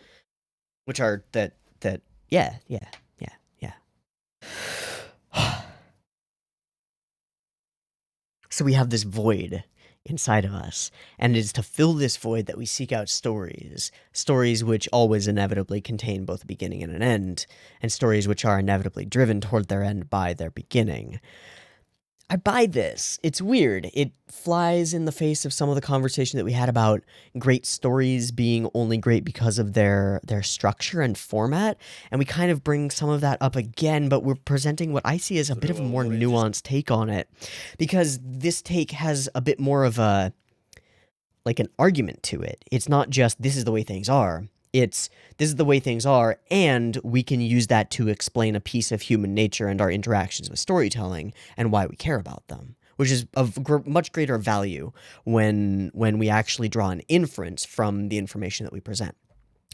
which are that yeah. So we have this void inside of us, and it is to fill this void that we seek out stories which always inevitably contain both a beginning and an end, and stories which are inevitably driven toward their end by their beginning. I buy this. It's weird. It flies in the face of some of the conversation that we had about great stories being only great because of their structure and format, and we kind of bring some of that up again, but we're presenting what I see as a bit of a more nuanced take on it, because this take has a bit more of a, like, an argument to it. It's not just, this is the way things are. It's, this is the way things are, and we can use that to explain a piece of human nature and our interactions with storytelling and why we care about them, which is of much greater value when we actually draw an inference from the information that we present.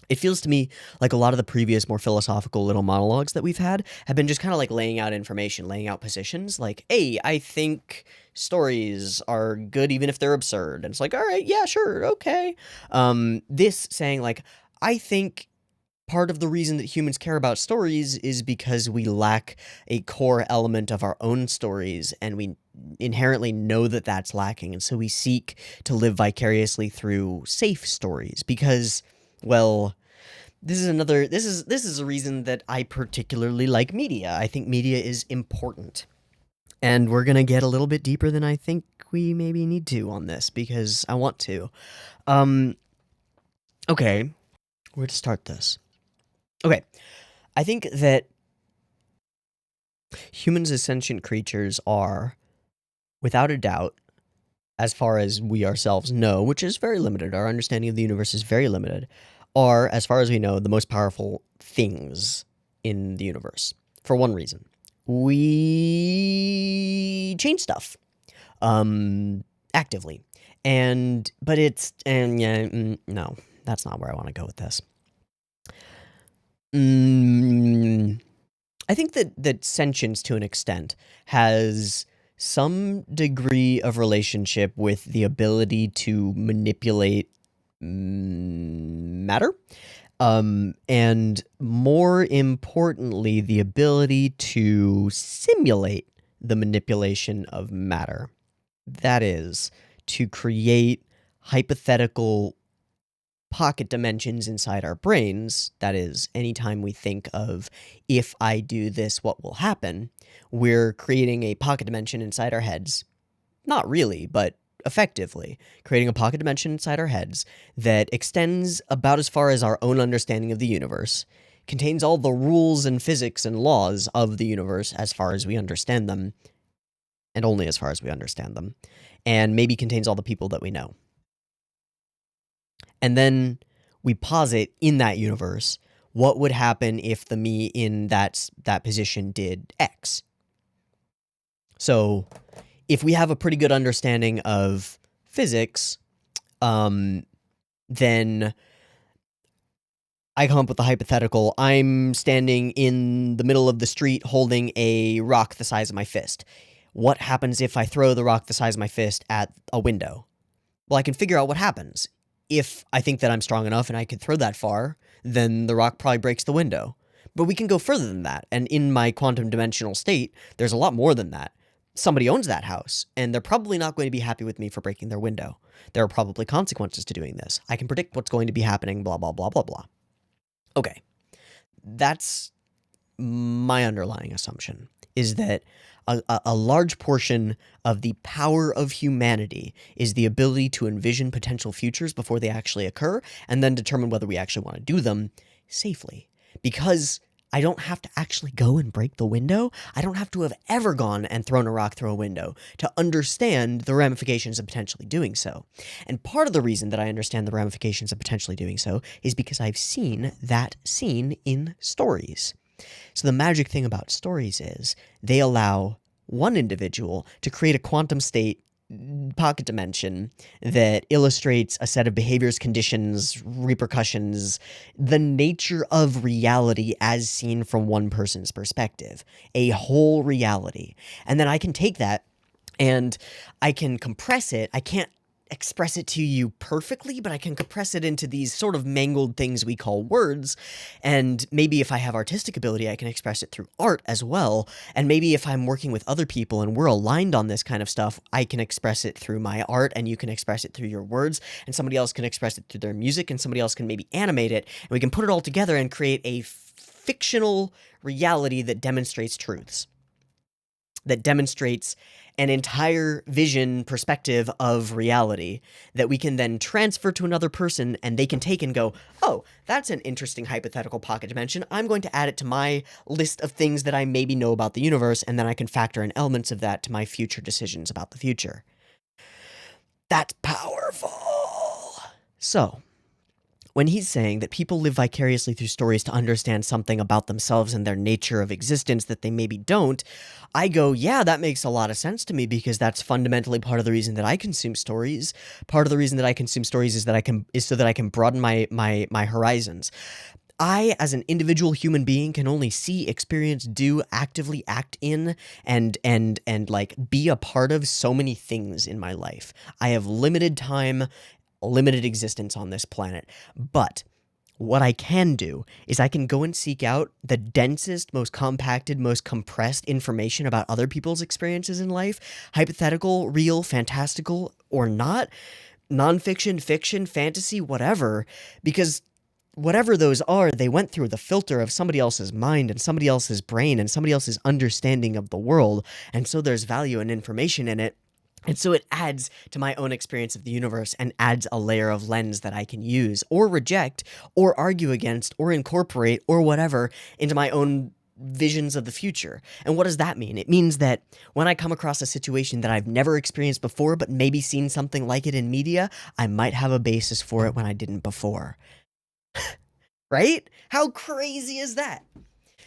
It feels to me like a lot of the previous more philosophical little monologues that we've had have been just kind of like laying out information, laying out positions, like, hey, I think stories are good even if they're absurd. And it's like, all right, yeah, sure, okay. This saying like, I think part of the reason that humans care about stories is because we lack a core element of our own stories, and we inherently know that that's lacking, and so we seek to live vicariously through safe stories because, well, this is a reason that I particularly like media. I think media is important. And we're gonna get a little bit deeper than I think we maybe need to on this, because I want to. Okay, where to start this? Okay, I think that humans as sentient creatures are, without a doubt, as far as we ourselves know, which is very limited, our understanding of the universe is very limited, are, as far as we know, the most powerful things in the universe. For one reason. We change stuff. Actively. No, that's not where I want to go with this. I think that sentience, to an extent, has some degree of relationship with the ability to manipulate matter, and more importantly, the ability to simulate the manipulation of matter. That is, to create hypothetical pocket dimensions inside our brains. That is, anytime we think of, if I do this, what will happen, we're creating a pocket dimension inside our heads. Not really, but effectively creating a pocket dimension inside our heads that extends about as far as our own understanding of the universe, contains all the rules and physics and laws of the universe as far as we understand them, and only as far as we understand them, and maybe contains all the people that we know. And then we posit in that universe what would happen if the me in that position did X. So if we have a pretty good understanding of physics, then I come up with the hypothetical. I'm standing in the middle of the street holding a rock the size of my fist. What happens if I throw the rock the size of my fist at a window? Well, I can figure out what happens. If I think that I'm strong enough and I could throw that far, then the rock probably breaks the window. But we can go further than that, and in my quantum dimensional state, there's a lot more than that. Somebody owns that house, and they're probably not going to be happy with me for breaking their window. There are probably consequences to doing this. I can predict what's going to be happening, blah, blah, blah, blah, blah. Okay. That's my underlying assumption, is that a large portion of the power of humanity is the ability to envision potential futures before they actually occur, and then determine whether we actually want to do them safely. Because I don't have to actually go and break the window. I don't have to have ever gone and thrown a rock through a window to understand the ramifications of potentially doing so. And part of the reason that I understand the ramifications of potentially doing so is because I've seen that scene in stories. So the magic thing about stories is they allow one individual to create a quantum state pocket dimension that illustrates a set of behaviors, conditions, repercussions, the nature of reality as seen from one person's perspective, a whole reality. And then I can take that and I can compress it. I can't express it to you perfectly, but I can compress it into these sort of mangled things we call words. And maybe if I have artistic ability, I can express it through art as well. And maybe if I'm working with other people and we're aligned on this kind of stuff, I can express it through my art, and you can express it through your words, and somebody else can express it through their music, and somebody else can maybe animate it, and we can put it all together and create a fictional reality that demonstrates truths, that demonstrates an entire vision perspective of reality that we can then transfer to another person, and they can take and go, oh, that's an interesting hypothetical pocket dimension. I'm going to add it to my list of things that I maybe know about the universe, and then I can factor in elements of that to my future decisions about the future. That's powerful. So, when he's saying that people live vicariously through stories to understand something about themselves and their nature of existence that they maybe don't, I go, yeah, that makes a lot of sense to me, because that's fundamentally part of the reason that I consume stories. Part of the reason that I consume stories is so that I can broaden my horizons. I, as an individual human being, can only see, experience, do, actively act in, and like be a part of so many things in my life. I have limited time, limited existence on this planet. But what I can do is I can go and seek out the densest, most compacted, most compressed information about other people's experiences in life, hypothetical, real, fantastical, or not, nonfiction, fiction, fantasy, whatever, because whatever those are, they went through the filter of somebody else's mind and somebody else's brain and somebody else's understanding of the world, and so there's value and information in it. And so it adds to my own experience of the universe and adds a layer of lens that I can use or reject or argue against or incorporate or whatever into my own visions of the future. And what does that mean? It means that when I come across a situation that I've never experienced before but maybe seen something like it in media, I might have a basis for it when I didn't before. Right? How crazy is that?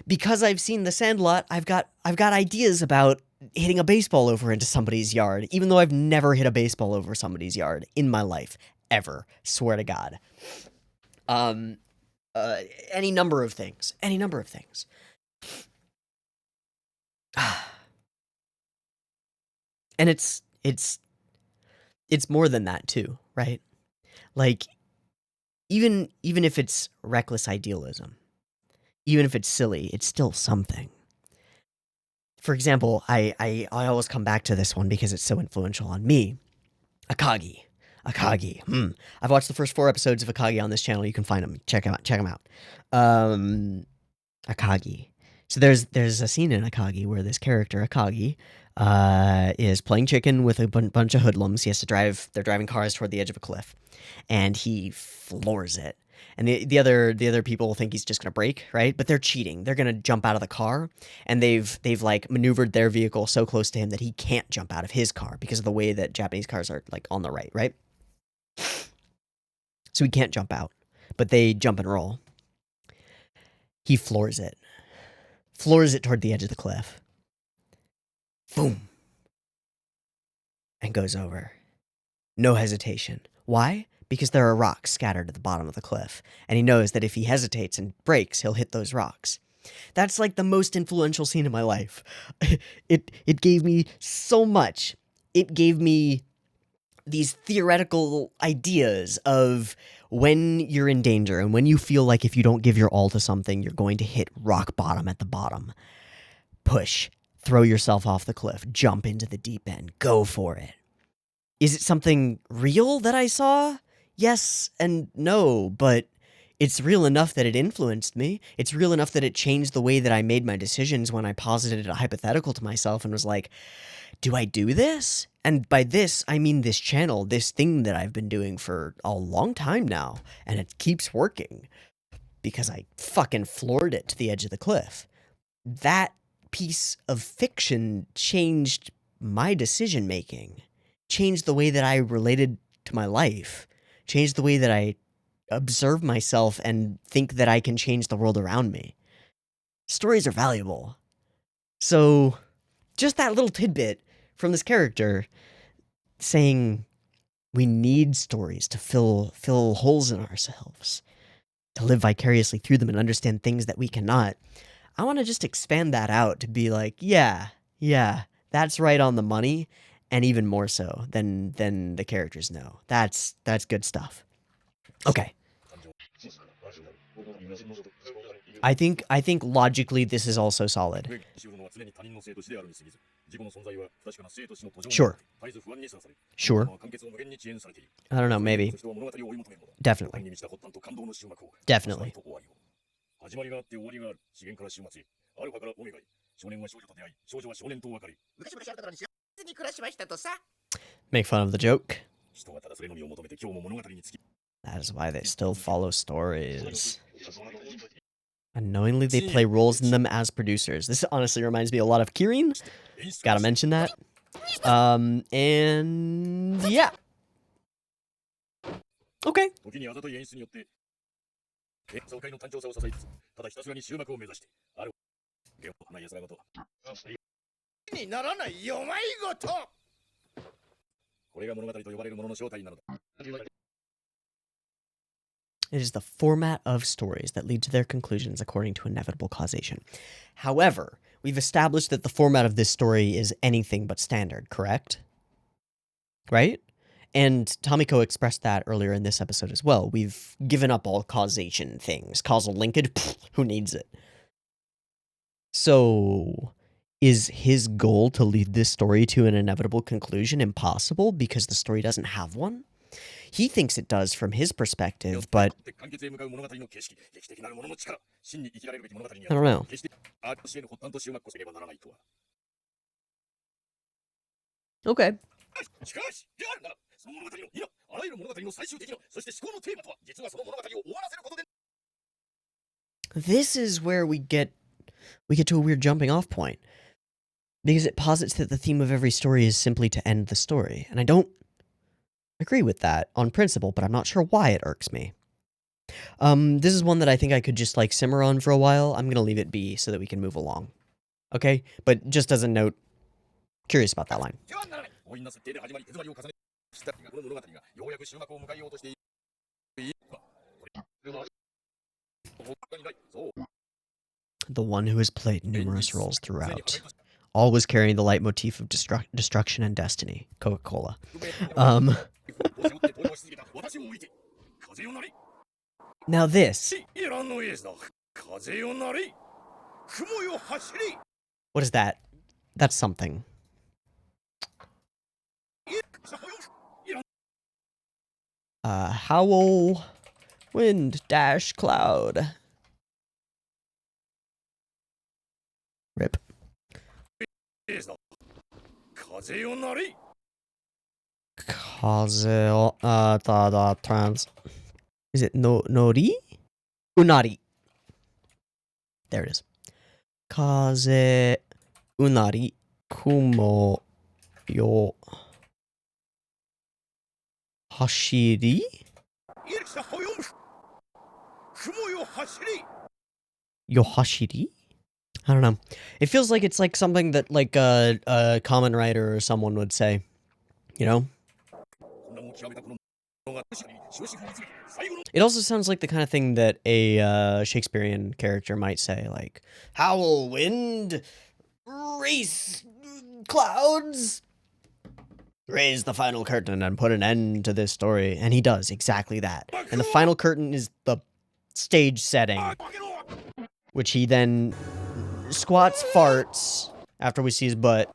Because I've seen The Sandlot, I've got ideas about hitting a baseball over into somebody's yard, even though I've never hit a baseball over somebody's yard in my life, ever. Swear to God. Any number of things. And it's more than that too, right? Like, even if it's reckless idealism, even if it's silly, it's still something. For example, I always come back to this one because it's so influential on me. Akagi. I've watched the first 4 episodes of Akagi on this channel. You can find them. Check them out. Akagi. So there's a scene in Akagi where this character, Akagi, is playing chicken with a bunch of hoodlums. They're driving cars toward the edge of a cliff, and he floors it. And the other people think he's just gonna brake, right? But they're cheating. They're gonna jump out of the car, and they've like maneuvered their vehicle so close to him that he can't jump out of his car because of the way that Japanese cars are like on the right? So he can't jump out, but they jump and roll. He floors it toward the edge of the cliff. Boom. And goes over. No hesitation. Why? Because there are rocks scattered at the bottom of the cliff, and he knows that if he hesitates and brakes, he'll hit those rocks. That's like the most influential scene in my life. It gave me so much. It gave me these theoretical ideas of when you're in danger and when you feel like if you don't give your all to something, you're going to hit rock bottom at the bottom. Push. Throw yourself off the cliff. Jump into the deep end. Go for it. Is it something real that I saw? Yes and no, but it's real enough that it influenced me. It's real enough that it changed the way that I made my decisions when I posited a hypothetical to myself and was like, do I do this? And by this, I mean this channel, this thing that I've been doing for a long time now, and it keeps working because I fucking floored it to the edge of the cliff. That piece of fiction changed my decision making, changed the way that I related to my life, changed the way that I observe myself and think that I can change the world around me. Stories are valuable. So, just that little tidbit from this character saying we need stories to fill holes in ourselves, to live vicariously through them and understand things that we cannot. I want to just expand that out to be like, yeah, that's right on the money, and even more so than the characters know. That's good stuff. Okay. I think logically this is also solid. Sure. I don't know, maybe. Definitely. Make fun of the joke. That is why they still follow stories. Unknowingly, they play roles in them as producers. This honestly reminds me a lot of Kirin. Gotta mention that. And yeah. Okay. にならない弱いこと。 It is the format of stories that lead to their conclusions according to inevitable causation. However, we've established that the format of this story is anything but standard, correct? Right? And Tamako expressed that earlier in this episode as well. We've given up all causation things. Causal linkage, pfft, who needs it? So, is his goal to lead this story to an inevitable conclusion impossible because the story doesn't have one? He thinks it does from his perspective, but I don't know. Okay. This is where we get to a weird jumping off point. Because it posits that the theme of every story is simply to end the story, and I don't agree with that on principle, but I'm not sure why it irks me. This is one that I think I could just like simmer on for a while. I'm gonna leave it be so that we can move along. Okay? But just as a note, curious about that line. The one who has played numerous roles throughout. Always carrying the leitmotif of destruction and destiny. Coca-Cola. Now this. What is that? That's something. Howl, wind, dash, cloud. Rip. Trans. Is it nori? Unari. There it is. Kaze unari kumo yo hashiri? Yohashiri? I don't know. It feels like it's like something that like a common writer or someone would say. You know? It also sounds like the kind of thing that a Shakespearean character might say, like, howl, wind, race, clouds, raise the final curtain and put an end to this story. And he does exactly that. And the final curtain is the stage setting, which he then squats, farts after we see his butt,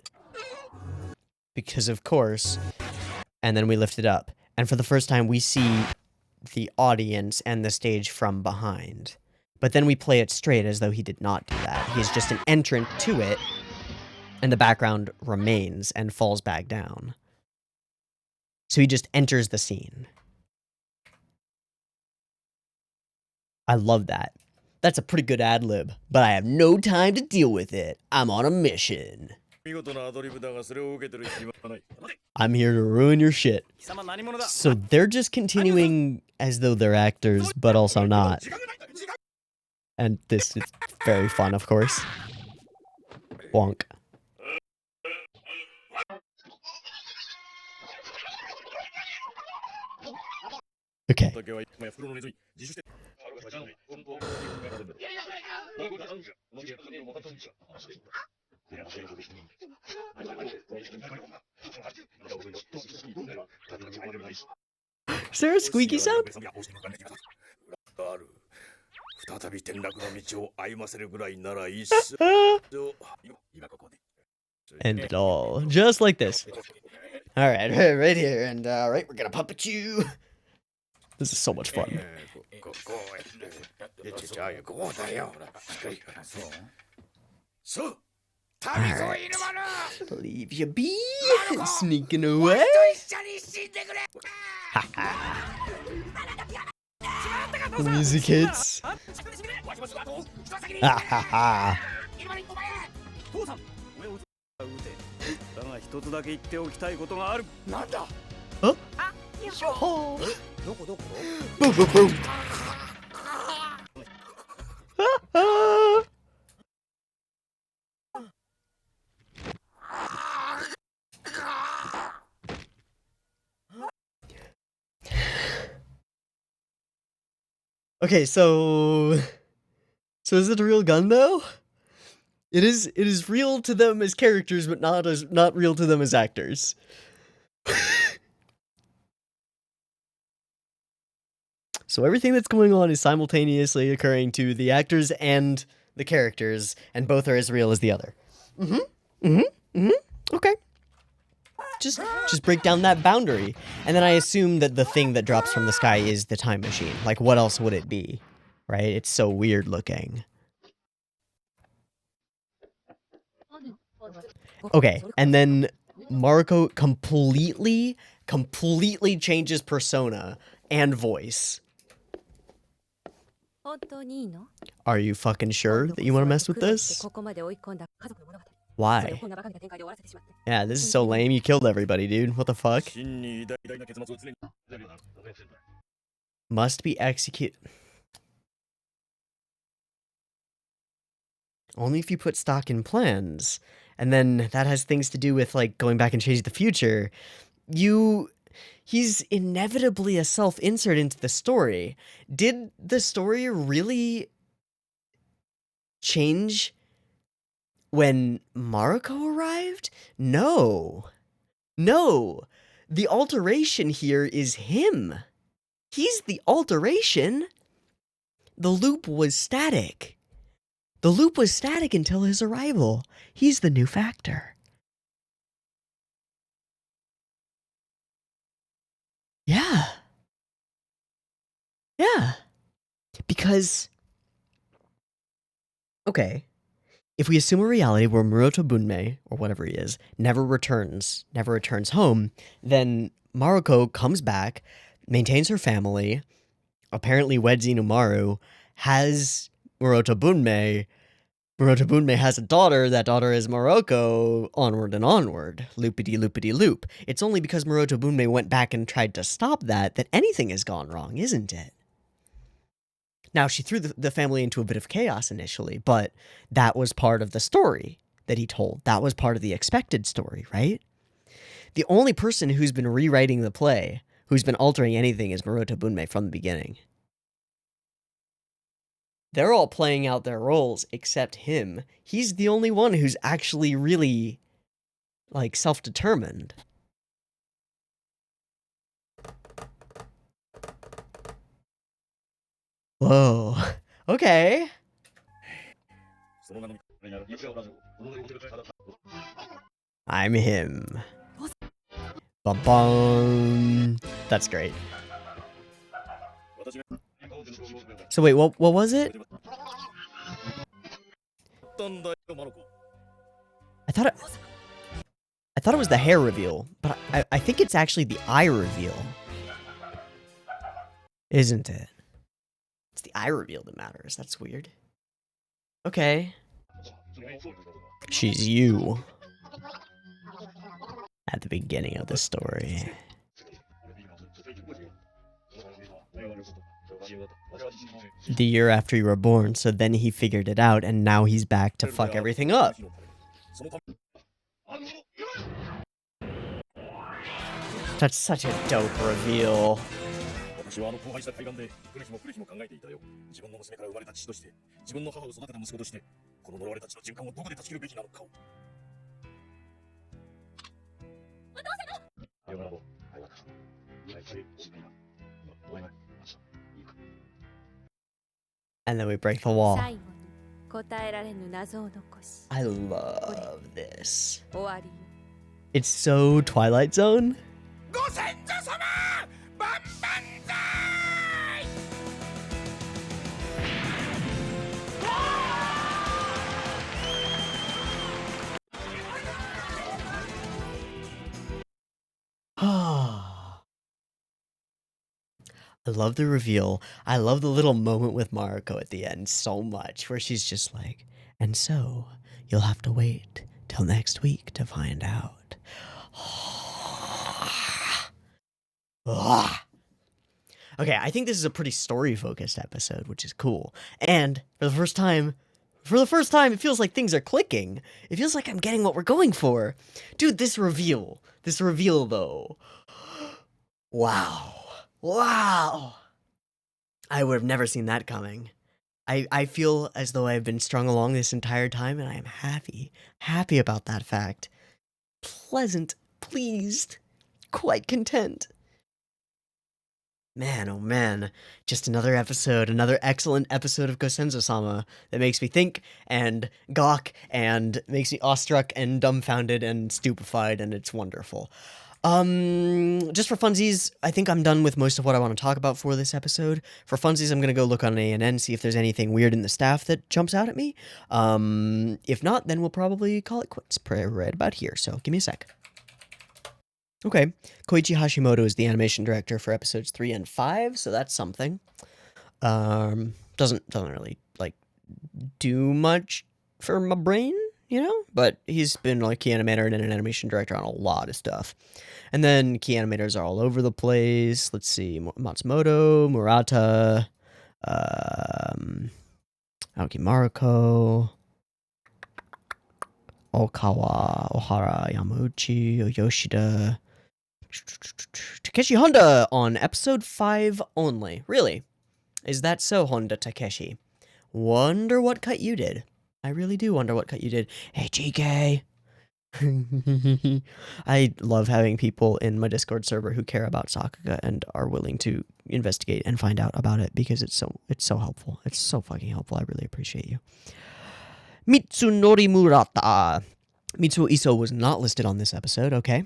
because of course, and then we lift it up. And for the first time, we see the audience and the stage from behind. But then we play it straight as though he did not do that. He's just an entrant to it, and the background remains and falls back down. So he just enters the scene. I love that. That's a pretty good ad-lib, but I have no time to deal with it. I'm on a mission. I'm here to ruin your shit. So they're just continuing as though they're actors, but also not. And this is very fun, of course. Bonk. Okay. Is there a squeaky sound? End it all. Just like this. Alright, right here, and right, we're gonna puppet you. This is so much fun. Alright. Leave you be. Sneaking away. The music hits. Ha ha ha. Huh? Boom, boom, boom. Okay, so is it a real gun though? It is real to them as characters, but not real to them as actors. So everything that's going on is simultaneously occurring to the actors and the characters, and both are as real as the other. Okay. Just break down that boundary. And then I assume that the thing that drops from the sky is the time machine. Like, what else would it be? Right? It's so weird looking. Okay, and then Mariko completely changes persona and voice. Are you fucking sure that you want to mess with this? Why? Yeah, this is so lame. You killed everybody, dude. What the fuck? Must be executed. Only if you put stock in plans. And then that has things to do with, like, going back and changing the future. He's inevitably a self-insert into the story. Did the story really change when Mariko arrived? No. No. The alteration here is him. He's the alteration. The loop was static. The loop was static until his arrival. He's the new factor. Yeah. Yeah. Because, okay, if we assume a reality where Muroto Bunmei, or whatever he is, never returns home, then Mariko comes back, maintains her family, apparently weds Inumaru, has Muroto Bunmei has a daughter, that daughter is Mariko, onward and onward, loopity-loopity-loop. It's only because Muroto Bunmei went back and tried to stop that anything has gone wrong, isn't it? Now, she threw the family into a bit of chaos initially, but that was part of the story that he told. That was part of the expected story, right? The only person who's been rewriting the play, who's been altering anything, is Muroto Bunmei from the beginning. They're all playing out their roles except him. He's the only one who's actually really, like, self-determined. Whoa. Okay. I'm him. Bum bum. That's great. So wait, what was it? I thought it was the hair reveal, but I think it's actually the eye reveal. Isn't it? It's the eye reveal that matters. That's weird. Okay. She's you. At the beginning of the story. The year after you were born, so then he figured it out, and now he's back to fuck everything up. That's such a dope reveal. And then we break the wall. I love this. It's so Twilight Zone. Gosenzo-sama! Banbanzai! I love the reveal. I love the little moment with Mariko at the end so much, where she's just like, and so, you'll have to wait till next week to find out. Okay, I think this is a pretty story-focused episode, which is cool. And for the first time, it feels like things are clicking. It feels like I'm getting what we're going for. Dude, this reveal though. Wow. I would have never seen that coming. I feel as though I've been strung along this entire time, and I am happy about that fact. Pleasant, pleased, quite content. Man, oh man, just another episode, another excellent episode of Gosenzo-sama that makes me think and gawk and makes me awestruck and dumbfounded and stupefied, and it's wonderful. Just for funsies, I think I'm done with most of what I want to talk about for this episode. For funsies, I'm gonna go look on ANN, see if there's anything weird in the staff that jumps out at me. If not, then we'll probably call it quits right about here, so give me a sec. Okay, Koichi Hashimoto is the animation director for episodes 3 and 5, so that's something. Doesn't really, like, do much for my brain, you know? But he's been, like, key animator and an animation director on a lot of stuff. And then key animators are all over the place. Let's see, Matsumoto, Murata, Aoki Mariko, Okawa, Ohara, Yamauchi, Yoshida, Takeshi Honda on episode 5 only. Really? Is that so, Honda Takeshi? Wonder what cut you did. I really do wonder what cut you did. Hey, GK. I love having people in my Discord server who care about Sakuga and are willing to investigate and find out about it because it's so helpful. It's so fucking helpful. I really appreciate you. Mitsunori Murata. Mitsuo Iso was not listed on this episode, okay.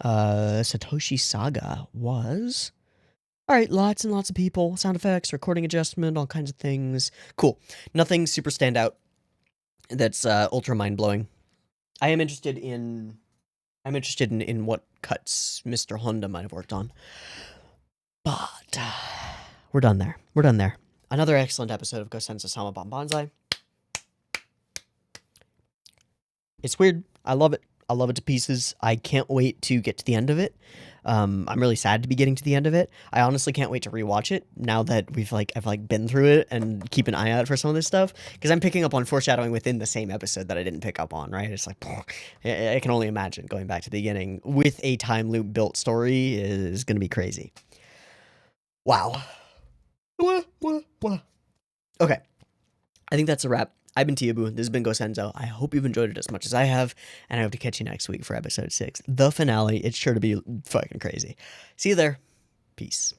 Satoshi Saga was... Alright, lots and lots of people. Sound effects, recording adjustment, all kinds of things. Cool. Nothing super standout that's ultra mind-blowing. I am interested in what cuts Mr. Honda might have worked on. But we're done there. Another excellent episode of Gosenzo-sama Banbanzai. It's weird. I love it. I love it to pieces. I can't wait to get to the end of it. I'm really sad to be getting to the end of it. I honestly can't wait to rewatch it now that I've been through it and keep an eye out for some of this stuff because I'm picking up on foreshadowing within the same episode that I didn't pick up on, right? It's like, I can only imagine going back to the beginning with a time loop built story is going to be crazy. Wow. Okay. I think that's a wrap. I've been Teeaboo. This has been Gosenzo. I hope you've enjoyed it as much as I have, and I hope to catch you next week for episode 6. The finale. It's sure to be fucking crazy. See you there. Peace.